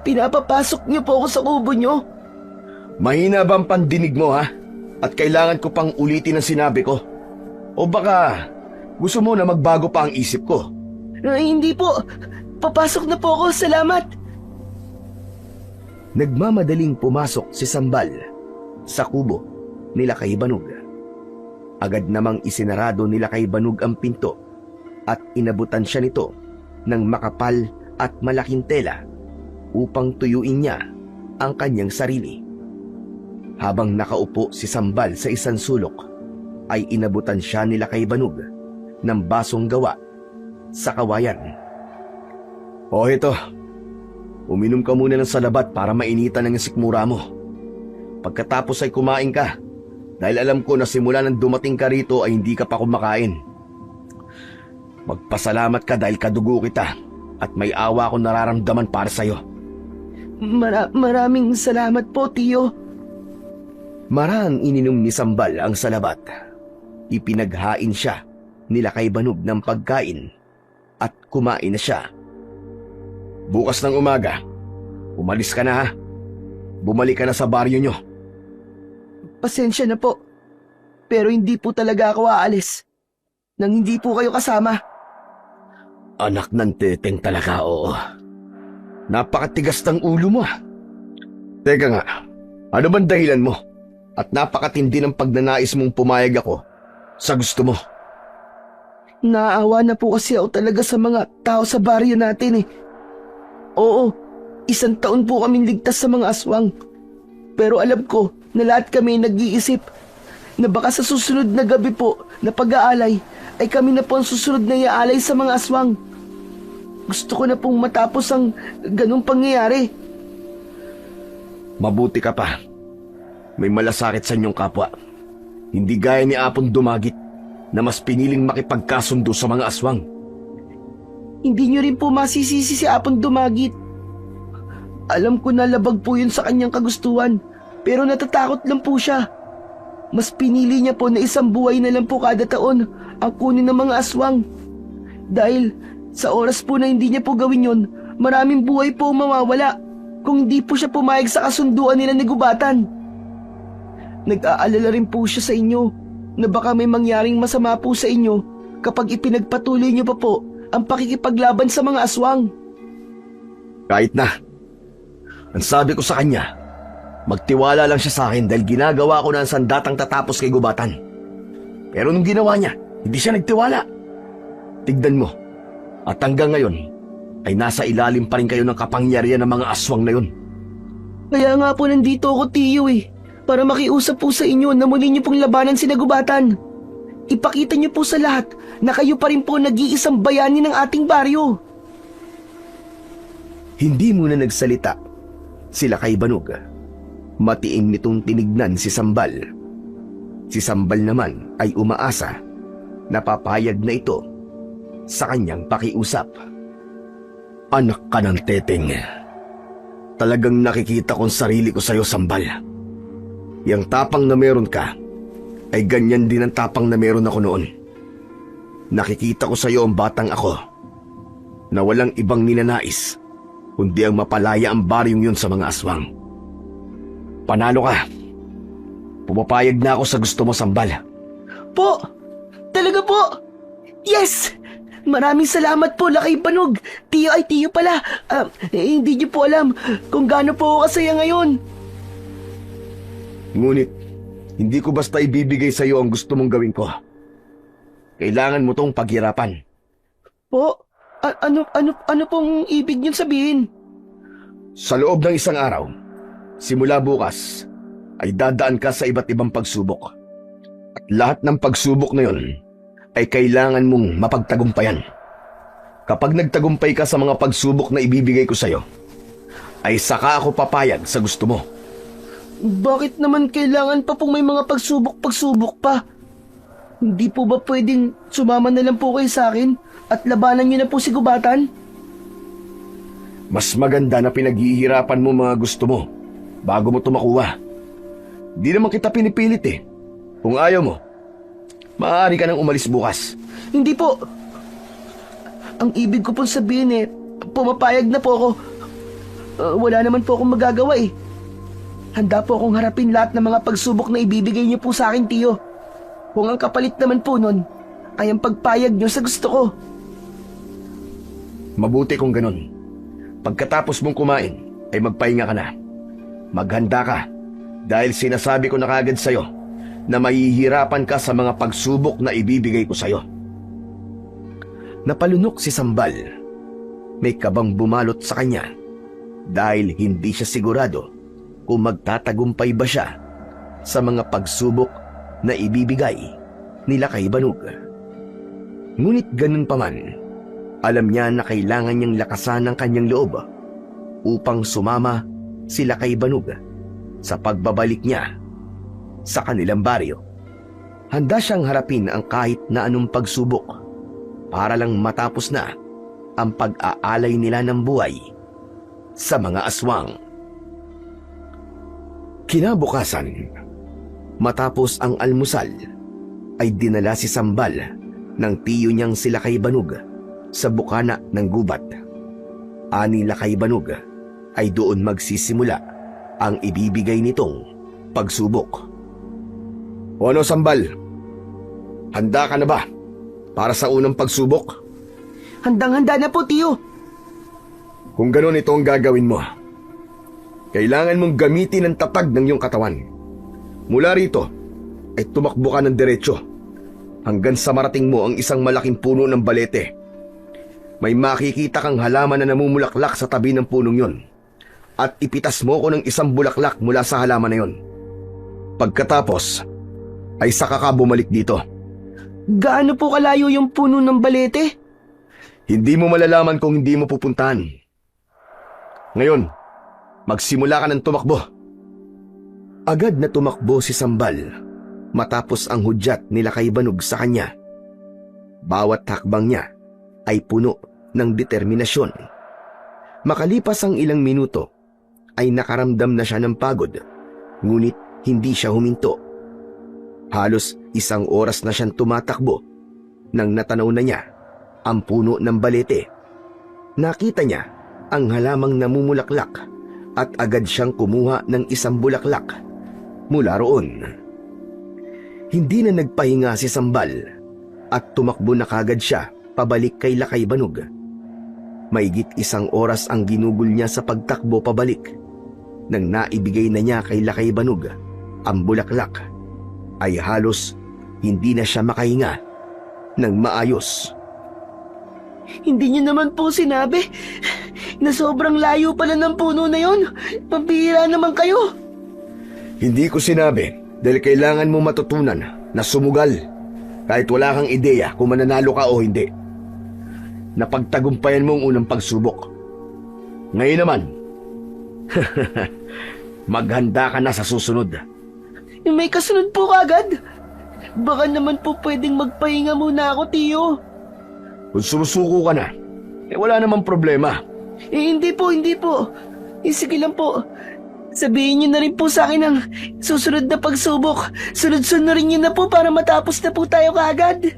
Pinapapasok niyo po ako sa kubo niyo? Mahina ba ang pandinig mo, ha? At kailangan ko pang ulitin ang sinabi ko? O baka gusto mo na magbago pa ang isip ko? Hindi po. Papasok na po ako. Salamat. Nagmamadaling pumasok si Sambal sa kubo nila kay Banog. Agad namang isinarado nila kay Banog ang pinto at inabutan siya nito ng makapal at malaking tela upang tuyuin niya ang kanyang sarili. Habang nakaupo si Sambal sa isang sulok, ay inabutan siya ni Lakay Banog ng basong gawa sa kawayan. O ito, uminom ka muna ng salabat para mainitan ang sikmura mo. Pagkatapos ay kumain ka, dahil alam ko na simula nang dumating ka rito ay hindi ka pa kumakain. Magpasalamat ka dahil kadugo kita at may awa akong nararamdaman para sa'yo. Maraming salamat po, Tiyo. Marang ininom ni Sambal ang salabat. Ipinaghain siya ni Lakay Banog ng pagkain at kumain na siya. Bukas ng umaga, umalis ka na ha. Bumalik ka na sa baryo nyo. Pasensya na po. Pero hindi po talaga ako aalis nang hindi po kayo kasama. Anak ng teteng talaga, oo. Napakatigas ng ulo mo. Teka nga, ano bang dahilan mo? At napakatindi ng pagnanais mong pumayag ako sa gusto mo. Naawa na po kasi ako talaga sa mga tao sa baryo natin eh. Oo, 1 taon po kaming ligtas sa mga aswang. Pero alam ko na lahat kami nag-iisip na baka sa susunod na gabi po na pag-aalay ay kami na po ang susunod na iaalay sa mga aswang. Gusto ko na pong matapos ang ganung pangyayari. Mabuti ka pa. May malasakit sa inyong kapwa. Hindi gaya ni Apon Dumagit na mas piniling makipagkasundo sa mga aswang. Hindi niyo rin po masisisi si Apon Dumagit. Alam ko na labag po yun sa kanyang kagustuhan, pero natatakot lang po siya. Mas pinili niya po na 1 buhay na lang po kada taon ang kunin ng mga aswang. Dahil sa oras po na hindi niya po gawin yun, maraming buhay po mawawala kung hindi po siya pumayag sa kasunduan nila ni Gubatan. Nag-aalala rin po siya sa inyo na baka may mangyaring masama po sa inyo kapag ipinagpatuloy niyo pa po ang pakikipaglaban sa mga aswang. Kahit na. Ang sabi ko sa kanya, magtiwala lang siya sa akin dahil ginagawa ko na ang sandatang tatapos kay Gubatan. Pero nung ginawa niya, hindi siya nagtiwala. Tignan mo. At hanggang ngayon, ay nasa ilalim pa rin kayo ng kapangyarihan ng mga aswang na yun. Kaya nga po nandito ako, Tiyo eh. Para makiusap po sa inyo na muli niyo pong labanan si Gubatan. Ipakita niyo po sa lahat na kayo pa rin po nag-iisang bayani ng ating baryo. Hindi muna nagsalita si Lakay Banog. Matiim nitong tinignan si Sambal. Si Sambal naman ay umaasa na papayag na ito sa kanyang pakiusap. Anak ka ng teteng. Talagang nakikita kong sarili ko sa'yo, Sambal. Yang tapang na meron ka, ay ganyan din ang tapang na meron ako noon. Nakikita ko sa iyo ang batang ako, na walang ibang ninanais, kundi ang mapalaya ang baryong yun sa mga aswang. Panalo ka. Pumapayag na ako sa gusto mo, Sambal. Po! Talaga po! Yes! Maraming salamat po, Lakay Banog. Tiyo ay Tiyo pala. Hindi niyo po alam kung gaano po ako kasaya ngayon. Ngunit, hindi ko basta ibibigay sa iyo ang gusto mong gawin ko. Kailangan mo tong paghirapan. Po? Ano pong ibig niyong sabihin? Sa loob ng 1 araw, simula bukas, ay dadaan ka sa iba't ibang pagsubok. At lahat ng pagsubok na yun, ay kailangan mong mapagtagumpayan. Kapag nagtagumpay ka sa mga pagsubok na ibibigay ko sa iyo, ay saka ako papayag sa gusto mo. Bakit naman kailangan pa pong may mga pagsubok-pagsubok pa? Hindi po ba pwedeng sumama na lang po kayo sa akin at labanan niyo na po si Gubatan? Mas maganda na pinaghihirapan mo mga gusto mo bago mo tumakuha. Di naman kita pinipilit eh. Kung ayaw mo, maaari ka nang umalis bukas. Hindi po. Ang ibig ko pong sabihin eh, pumapayag na po ako. Wala naman po akong magagawa eh. Handa po akong harapin lahat ng mga pagsubok na ibibigay niyo po sa akin, Tiyo. Kung ang kapalit naman po nun ay ang pagpayag niyo sa gusto ko. Mabuti kung ganun. Pagkatapos mong kumain, ay magpahinga ka na. Maghanda ka dahil sinasabi ko na kagad sa'yo na mahihirapan ka sa mga pagsubok na ibibigay ko sa'yo. Napalunok si Sambal. may kabang bumalot sa kanya dahil hindi siya sigurado kung magtatagumpay ba siya sa mga pagsubok na ibibigay nila kay Banog. Ngunit ganun pa man, alam niya na kailangan niyang lakasan ang kanyang loob upang sumama sila kay Banog sa pagbabalik niya sa kanilang baryo. Handa siyang harapin ang kahit na anong pagsubok para lang matapos na ang pag-aalay nila ng buhay sa mga aswang. Kinabukasan, matapos ang almusal, ay dinala si Sambal ng tiyo niyang sila kay Banog sa bukana ng gubat. Ani Lakay Banog ay doon magsisimula ang ibibigay nitong pagsubok. O ano, Sambal? Handa ka na ba para sa unang pagsubok? Handang-handa na po, tiyo. Kung gano'n, ito ang gagawin mo. Kailangan mong gamitin ang tatag ng iyong katawan. Mula rito, ay tumakbo ka ng diretsyo hanggang sa marating mo ang isang malaking puno ng balete. May makikita kang halaman na namumulaklak sa tabi ng punong yon. At ipitas mo ko ng isang bulaklak mula sa halaman na yon. Pagkatapos, ay saka ka bumalik dito. Gaano po kalayo yung puno ng balete? Hindi mo malalaman kung hindi mo pupuntahan. Ngayon, magsimula ka ng tumakbo. Agad na tumakbo si Sambal matapos ang hudyat nila kay Banog sa kanya. Bawat hakbang niya ay puno ng determinasyon. Makalipas ang ilang minuto, ay nakaramdam na siya ng pagod, ngunit hindi siya huminto. Halos 1 oras na siyang tumatakbo nang natanaw na niya ang puno ng balete. Nakita niya ang halamang namumulaklak at agad siyang kumuha ng isang bulaklak mula roon. Hindi na nagpahinga si Sambal at tumakbo na kagad siya pabalik kay Lakay Banog. Mahigit 1 oras ang ginugol niya sa pagtakbo pabalik. Nang naibigay na niya kay Lakay Banog ang bulaklak, ay halos hindi na siya makahinga ng maayos. Hindi niyo naman po sinabi na sobrang layo pala ng puno na yon. Pambihira naman kayo. Hindi ko sinabi dahil kailangan mo matutunan na sumugal kahit wala kang ideya kung mananalo ka o hindi. Napagtagumpayan mo ang unang pagsubok. Ngayon naman, maghanda ka na sa susunod. May kasunod po kagad. Baka naman po pwedeng magpahinga muna ako, tiyo. Kung sumusuko ka na, wala namang problema. Hindi po. Sige lang po. Sabihin niyo na rin po sa akin ang susunod na pagsubok. Sunod-sunod niyo na po para matapos na po tayo kaagad.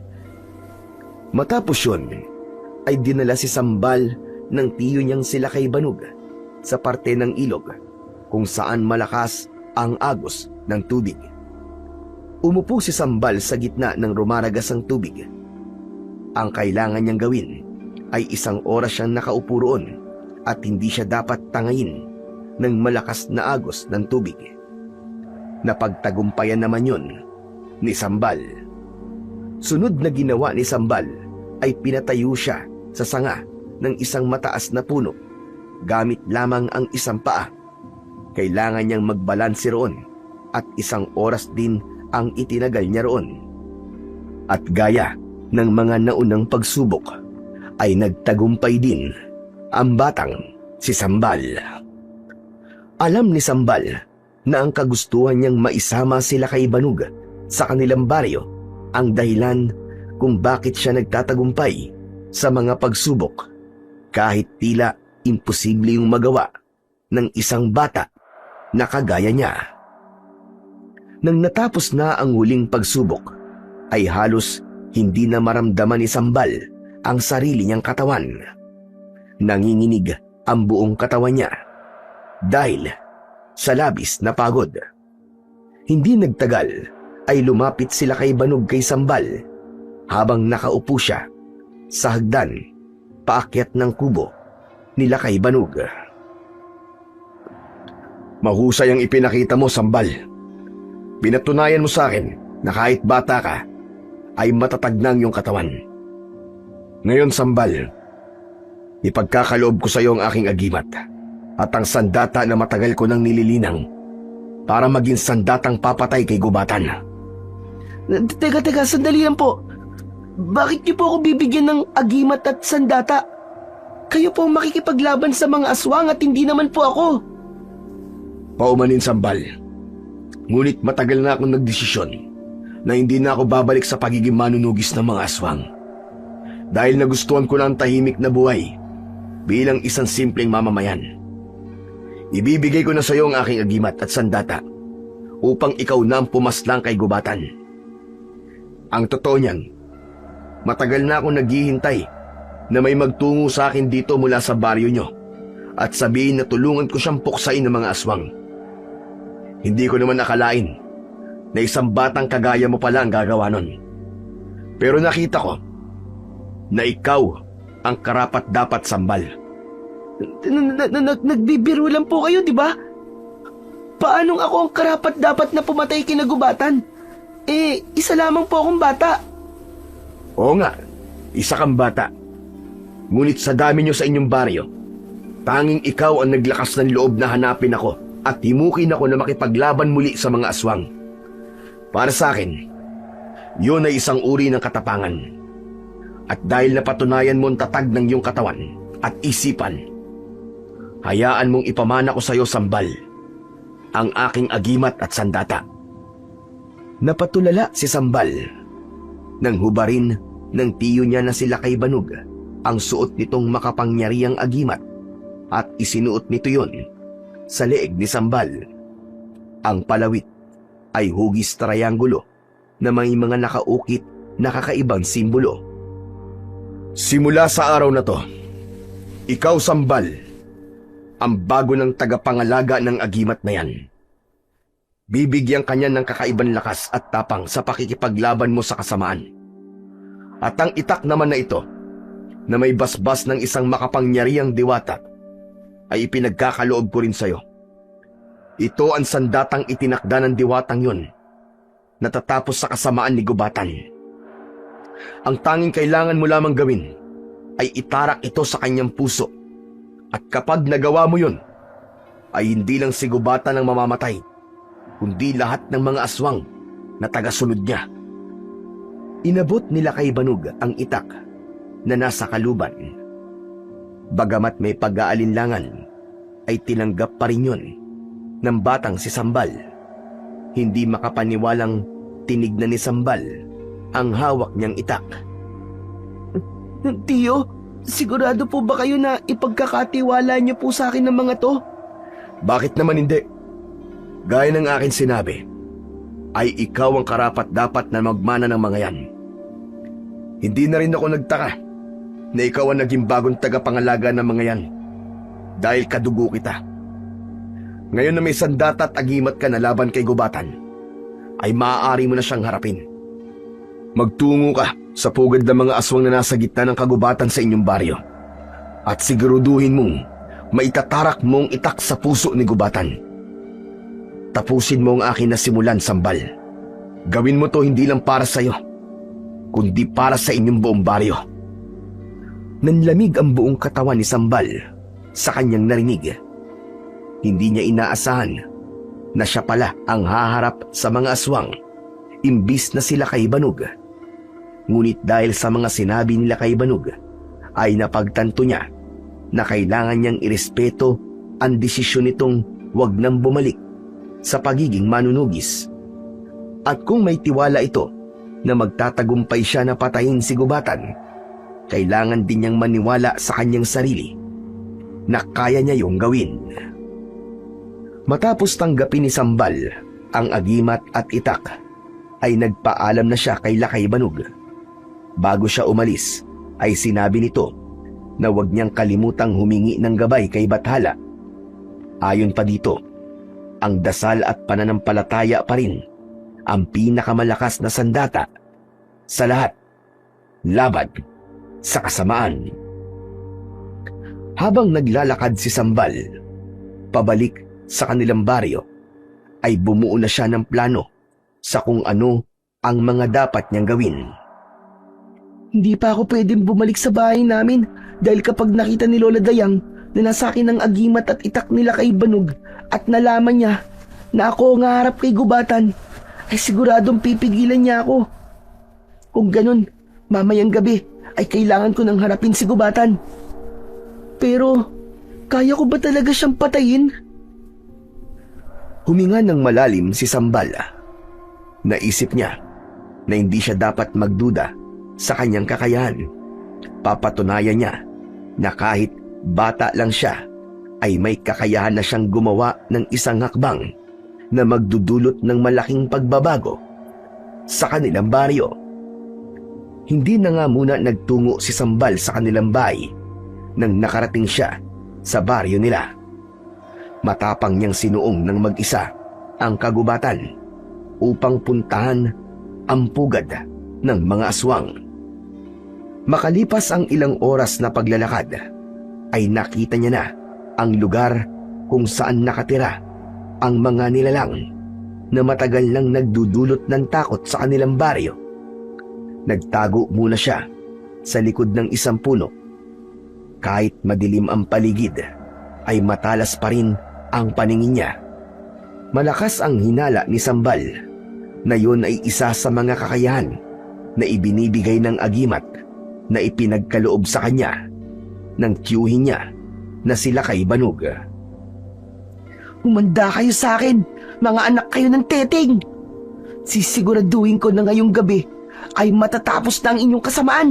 Matapos yun, ay dinala si Sambal ng tiyo niyang sila kay Banog sa parte ng ilog kung saan malakas ang agos ng tubig. Umupo si Sambal sa gitna ng rumaragasang tubig. Ang kailangan niyang gawin ay 1 oras siyang nakaupo roon at hindi siya dapat tangayin ng malakas na agos ng tubig. Napagtagumpayan naman yun ni Sambal. Sunod na ginawa ni Sambal ay pinatayo siya sa sanga ng isang mataas na puno gamit lamang ang isang paa. Kailangan niyang magbalanse roon at 1 oras din ang itinagal niya roon. At gaya ng mga naunang pagsubok ay nagtagumpay din ang batang si Sambal. Alam ni Sambal na ang kagustuhan niyang maisama sila kay Banog sa kanilang baryo ang dahilan kung bakit siya nagtatagumpay sa mga pagsubok kahit tila imposible yung magawa ng isang bata na kagaya niya. Nang natapos na ang huling pagsubok, ay halos hindi na maramdaman ni Sambal ang sarili niyang katawan. Nanginginig ang buong katawan niya dahil sa labis na pagod. Hindi nagtagal ay lumapit sila kay Banog kay Sambal habang nakaupo siya sa hagdan paakyat ng kubo nila kay Banog. Mahusay ang ipinakita mo, Sambal. Pinatunayan mo sa akin na kahit bata ka, ay matatag na ang iyong katawan. Ngayon, Sambal, Ipagkakaloob ko sa iyo ang aking agimat at ang sandata na matagal ko nang nililinang para maging sandatang papatay kay gubatan. Teka, sandali lang po. Bakit niyo po ako bibigyan ng agimat at sandata? Kayo po ang makikipaglaban sa mga aswang at hindi naman po ako. Paumanin, Sambal. Ngunit matagal na akong nagdesisyon na hindi na ako babalik sa pagiging manunugis ng mga aswang. Dahil nagustuhan ko na ang tahimik na buhay bilang isang simpleng mamamayan. Ibibigay ko na sa iyo ang aking agimat at sandata upang ikaw na ang pumaslang kay gubatan. Ang totoo niyan, matagal na akong naghihintay na may magtungo sa akin dito mula sa baryo nyo at sabihin na tulungan ko siyang puksain ng mga aswang. Hindi ko naman nakalain na isang batang kagaya mo pala ang gagawa nun. Pero nakita ko na ikaw ang karapat-dapat, Sambal. Nagbibiro lang po kayo, di ba? Paanong ako ang karapat-dapat na pumatay kinagubatan? Isa lamang po akong bata. Oo nga, isa kang bata. Ngunit sa dami nyo sa inyong baryo, tanging ikaw ang naglakas ng loob na hanapin ako at himukin ako na makipaglaban muli sa mga aswang. Para sa akin, yun ay isang uri ng katapangan. At dahil napatunayan mo ang tatag ng iyong katawan at isipan, hayaan mong ipamana ko sa iyo, Sambal, ang aking agimat at sandata. Napatulala si Sambal nang hubarin ng tiyo niya na si Lakay Banog ang suot nitong makapangyarihang agimat at isinuot nito yon sa leeg ni Sambal. Ang palawit ay hugis triangulo na may mga nakaukit na kakaibang simbolo. Simula sa araw na to, ikaw, Sambal, ang bago ng tagapangalaga ng agimat na yan. Bibigyan kanya ng kakaibang lakas at tapang sa pakikipaglaban mo sa kasamaan. At ang itak naman na ito, na may basbas ng isang makapangyarihang diwata, ay ipinagkakaloob ko rin sa iyo. Ito ang sandatang itinakda ng diwatang yon, natatapos sa kasamaan ni gubatan. Ang tanging kailangan mo lamang gawin ay itarak ito sa kanyang puso. At kapag nagawa mo yun, ay hindi lang si gubatan ang mamamatay, kundi lahat ng mga aswang na tagasunod niya. Inabot nila kay Banog ang itak na nasa kaluban. Bagamat may pag-aalinlangan, ay tinanggap pa rin yun ng batang si Sambal. Hindi makapaniwalang tinignan ni Sambal ang hawak niyang itak. Tiyo, sigurado po ba kayo na ipagkakatiwala niyo po sa akin ng mga to? Bakit naman hindi? Gaya ng akin sinabi, ay ikaw ang karapat-dapat na magmana ng mga yan. Hindi na rin ako nagtaka na ikaw ang naging bagong tagapangalaga ng mga yan dahil kadugo kita. Ngayon na may sandata at agimat ka na laban kay gubatan, ay maaari mo na siyang harapin. Magtungo ka sa pugad ng mga aswang na nasa gitna ng kagubatan sa inyong baryo at siguraduhin mong maitatarak mong itak sa puso ni gubatan. Tapusin mo ang akin na simulan, Sambal. Gawin mo to hindi lang para sa iyo, kundi para sa inyong buong baryo. Nanlamig ang buong katawan ni Sambal sa kanyang narinig. Hindi niya inaasahan na siya pala ang haharap sa mga aswang imbis na sila kay Banog. Ngunit dahil sa mga sinabi nila kay Banog, ay napagtanto niya na kailangan niyang irespeto ang desisyon nitong wag nang bumalik sa pagiging manunugis. At kung may tiwala ito na magtatagumpay siya na patayin si gubatan, kailangan din niyang maniwala sa kanyang sarili na kaya niya yung gawin. Matapos tanggapin ni Sambal ang agimat at itak, ay nagpaalam na siya kay Lakay Banog. Bago siya umalis, ay sinabi nito na huwag niyang kalimutang humingi ng gabay kay Bathala. Ayon pa dito, ang dasal at pananampalataya pa rin ang pinakamalakas na sandata sa lahat laban sa kasamaan. Habang naglalakad si Sambal pabalik sa kanilang baryo, ay bumuo na siya ng plano sa kung ano ang mga dapat niyang gawin. Hindi pa ako pwedeng bumalik sa bahay namin dahil kapag nakita ni Lola Dayang na nasa akin ang agimat at itak nila kay Banog at nalaman niya na ako ang harap kay Gubatan, ay siguradong pipigilan niya ako. Kung ganun, mamayang gabi ay kailangan ko nang harapin si Gubatan. Pero, kaya ko ba talaga siyang patayin? Huminga ng malalim si Sambal. Naisip niya na hindi siya dapat magduda sa kanyang kakayahan. Papatunayan niya na kahit bata lang siya, ay may kakayahan na siyang gumawa ng isang hakbang na magdudulot ng malaking pagbabago sa kanilang baryo. Hindi na nga muna nagtungo si Sambal sa kanilang bahay nang nakarating siya sa baryo nila. Matapang niyang sinuong ng mag-isa ang kagubatan upang puntahan ang pugad ng mga aswang. Makalipas ang ilang oras na paglalakad, ay nakita niya na ang lugar kung saan nakatira ang mga nilalang na matagal nang nagdudulot ng takot sa kanilang baryo. Nagtago muna siya sa likod ng isang puno. Kahit madilim ang paligid, ay matalas pa rin ang paningin niya. Malakas ang hinala ni Sambal na yun ay isa sa mga kakayahan na ibinibigay ng agimat na ipinagkaloob sa kanya ng tiyuhin niya na sila kay Banog. Humanda kayo sa akin, mga anak kayo ng Teteng. Sisiguraduhin ko na ngayong gabi ay matatapos na ang inyong kasamaan.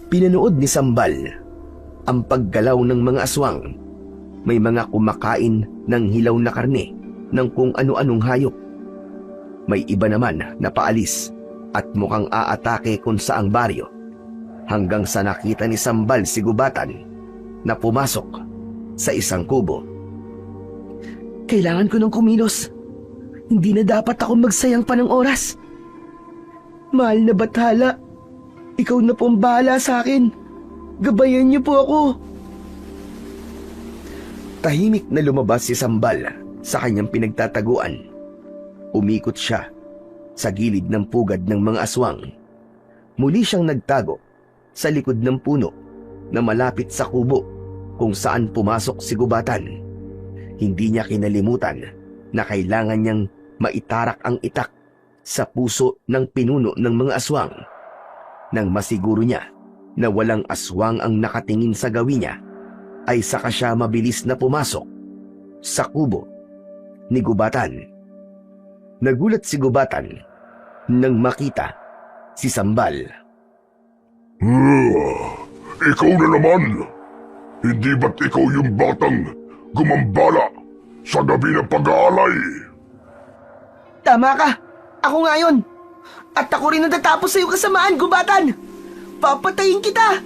Pinanood ni Sambal ang paggalaw ng mga aswang. May mga kumakain ng hilaw na karne ng kung ano-anong hayop. May iba naman na paalis at mukhang aatake kung saang baryo, hanggang sa nakita ni Sambal si Gubatan na pumasok sa isang kubo. Kailangan ko ng kumilos. Hindi na dapat ako magsayang pa ng oras. Mahal na bathala, ikaw na po ang bahala sa akin. Gabayan niyo po ako. Tahimik na lumabas si Sambal sa kanyang pinagtataguan. Umikot siya sa gilid ng pugad ng mga aswang. Muli siyang nagtago sa likod ng puno na malapit sa kubo kung saan pumasok si Gubatan. Hindi niya kinalimutan na kailangan niyang maitarak ang itak sa puso ng pinuno ng mga aswang. Nang masiguro niya na walang aswang ang nakatingin sa gawin niya, ay saka siya mabilis na pumasok sa kubo ni Gubatan. Nagulat si Gubatan nang makita si Sambal. Ikaw na naman! Hindi ba't ikaw yung batang gumambala sa gabi ng pag-aalay? Tama ka! Ako nga yun! At ako rin natatapos sa iyong kasamaan, Gubatan! Papatayin kita!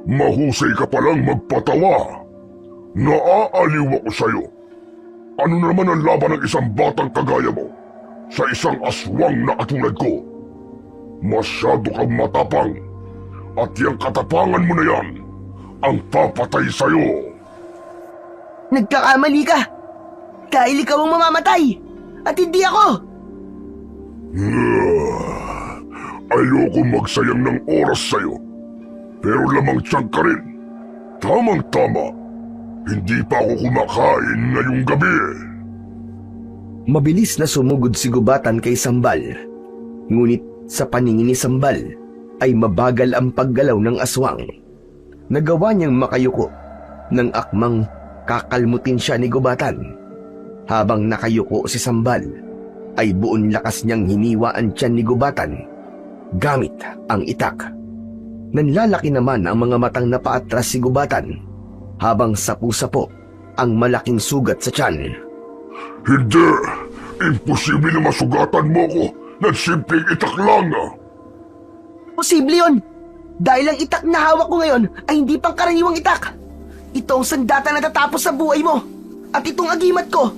Mahusay ka palang magpatawa. Naaaliw ako sa'yo. Ano naman ang laban ng isang batang kagaya mo sa isang aswang na katulad ko? Masyado kang matapang. At yung katapangan mo na yan ang papatay sa'yo. Nagkakamali ka! Dahil ikaw ang mamamatay! At hindi ako! Ayoko magsayang ng oras sa'yo. Pero lamang tiyan ka rin. Tamang-tama. Hindi pa ako kumakain ngayong gabi. Mabilis na sumugod si Gubatan kay Sambal. Ngunit sa paningin ni Sambal ay mabagal ang paggalaw ng aswang. Nagawa niyang makayuko ng akmang kakalmutin siya ni Gubatan. Habang nakayuko si Sambal, ay buong lakas niyang hiniwa ang tiyan ni Gubatan gamit ang itak. Nanlalaki naman ang mga matang napaatras si Gubatan habang sapu-sapo ang malaking sugat sa tiyan. Hindi! Imposible na masugatan mo ko ng simpleng itak lang. Posible yun! Dahil ang itak na hawak ko ngayon ay hindi pang karaniwang itak. Ito ang sandata na tatapos sa buhay mo. At itong agimat ko.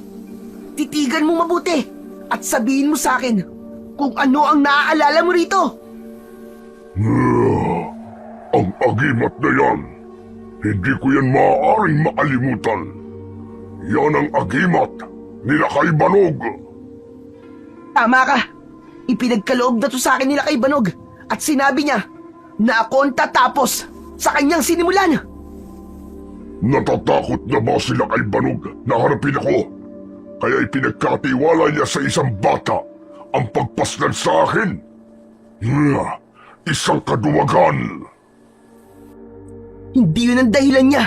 Titigan mo mabuti at sabihin mo sa akin kung ano ang naaalala mo rito. Ang agimat na yan, hindi ko yan maaaring makalimutan. Yan ang agimat nila kay Banog. Tama ka! Ipinagkaloob na to sa akin nila kay Banog at sinabi niya na ako ang tatapos sa kanyang sinimulan. Natatakot na ba sila kay Banog na harapin ako? Kaya ipinagkatiwala niya sa isang bata ang pagpaslan sa akin? Isang kaduwagan! Hindi yun ang dahilan niya.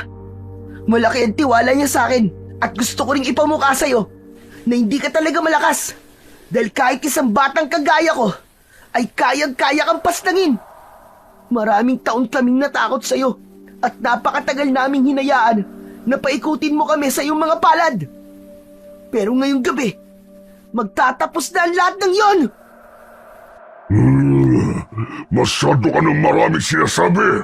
Malaki ang tiwala niya sa akin at gusto ko ring ipamukha sa'yo na hindi ka talaga malakas. Dahil kahit isang batang kagaya ko ay kayang-kaya kang paslangin. Maraming taon kaming natakot sa'yo at napakatagal naming hinayaan na paikutin mo kami sa iyong mga palad. Pero ngayong gabi, magtatapos na ang lahat ng yon. Masyado ka ng maraming sinasabi.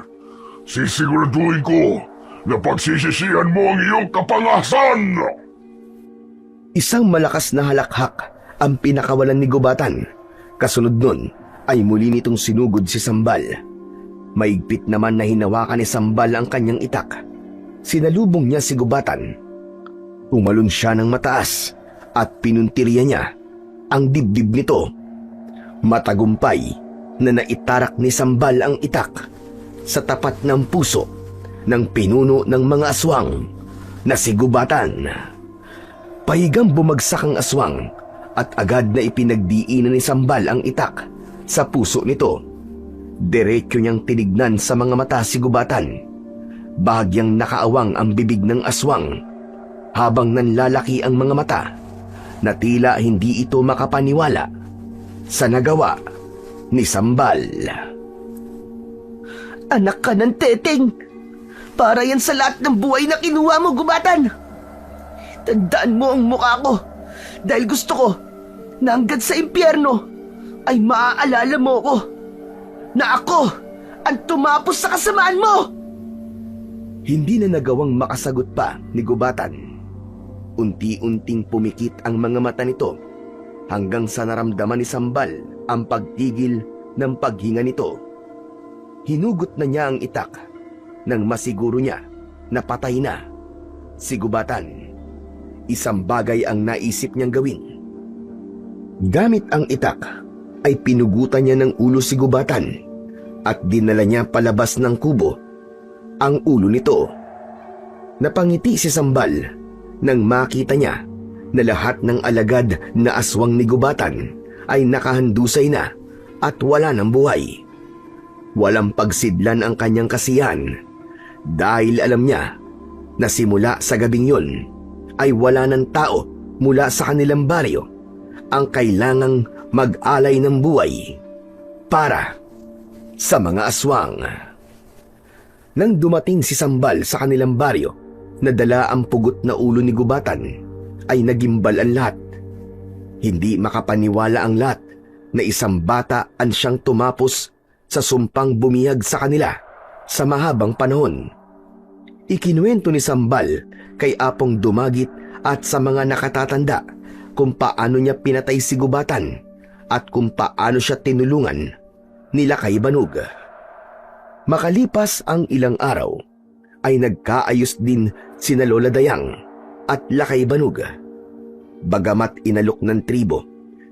Sisiguraduhin ko na pagsisisihan mo ang iyong kapangasan. Isang malakas na halakhak ang pinakawalan ni Gubatan. Kasunod nun ay muli nitong sinugod si Sambal. Maigpit naman na hinawakan ni Sambal ang kanyang itak. Sinalubong niya si Gubatan. Umalon siya ng mataas at pinuntirya niya ang dibdib nito. Matagumpay na naitarak ni Sambal ang itak sa tapat ng puso ng pinuno ng mga aswang na si Gubatan. Pahigang bumagsak ang aswang at agad na ipinagdiinan ni Sambal ang itak sa puso nito. Diretso niyang tinignan sa mga mata si Gubatan. Bahagyang nakaawang ang bibig ng aswang habang nanlalaki ang mga mata na tila hindi ito makapaniwala sa nagawa ni Sambal. Anak ka ng teteng. Para yan sa lahat ng buhay na kinuha mo, Gubatan. Tandaan mo ang mukha ko dahil gusto ko na hanggang sa impyerno ay maaalala mo ko na ako ang tumapos sa kasamaan mo. Hindi na nagawang makasagot pa ni Gubatan. Unti-unting pumikit ang mga mata nito hanggang sa naramdaman ni Sambal ang pagtigil ng paghinga nito. Hinugot na niya ang itak nang masiguro niya na patay na si Gubatan. Isang bagay ang naisip niyang gawin. Gamit ang itak ay pinugutan niya ng ulo si Gubatan at dinala niya palabas ng kubo ang ulo nito. Napangiti si Sambal nang makita niya na lahat ng alagad na aswang ni Gubatan ay nakahandusay na at wala ng buhay. Walang pagsidlan ang kanyang kasiyahan dahil alam niya na simula sa gabing yun ay wala ng tao mula sa kanilang baryo ang kailangang mag-alay ng buhay para sa mga aswang. Nang dumating si Sambal sa kanilang baryo na dala ang pugot na ulo ni Gubatan ay nagimbal ang lahat. Hindi makapaniwala ang lahat na isang bata ang siyang tumapos sa sumpang bumihag sa kanila sa mahabang panahon. Ikinuwento ni Sambal kay Apong Dumagit at sa mga nakatatanda kung paano niya pinatay si Gubatan at kung paano siya tinulungan ni Lakay Banog. Makalipas ang ilang araw ay nagkaayos din sina Lola Dayang at Lakay Banog. Bagamat inalok ng tribo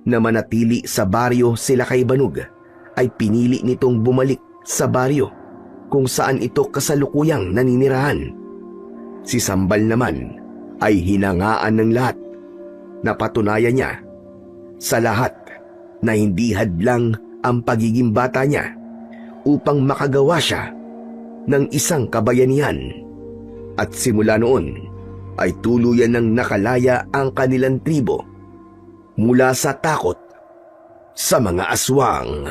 na manatili sa baryo si Lakay Banog, ay pinili nitong bumalik sa baryo kung saan ito kasalukuyang naninirahan. Si Sambal naman ay hinangaan ng lahat. Napatunayan niya sa lahat na hindi hadlang ang pagiging bata niya upang makagawa siya ng isang kabayanihan. At simula noon ay tuluyan ng nakalaya ang kanilang tribo mula sa takot sa mga aswang.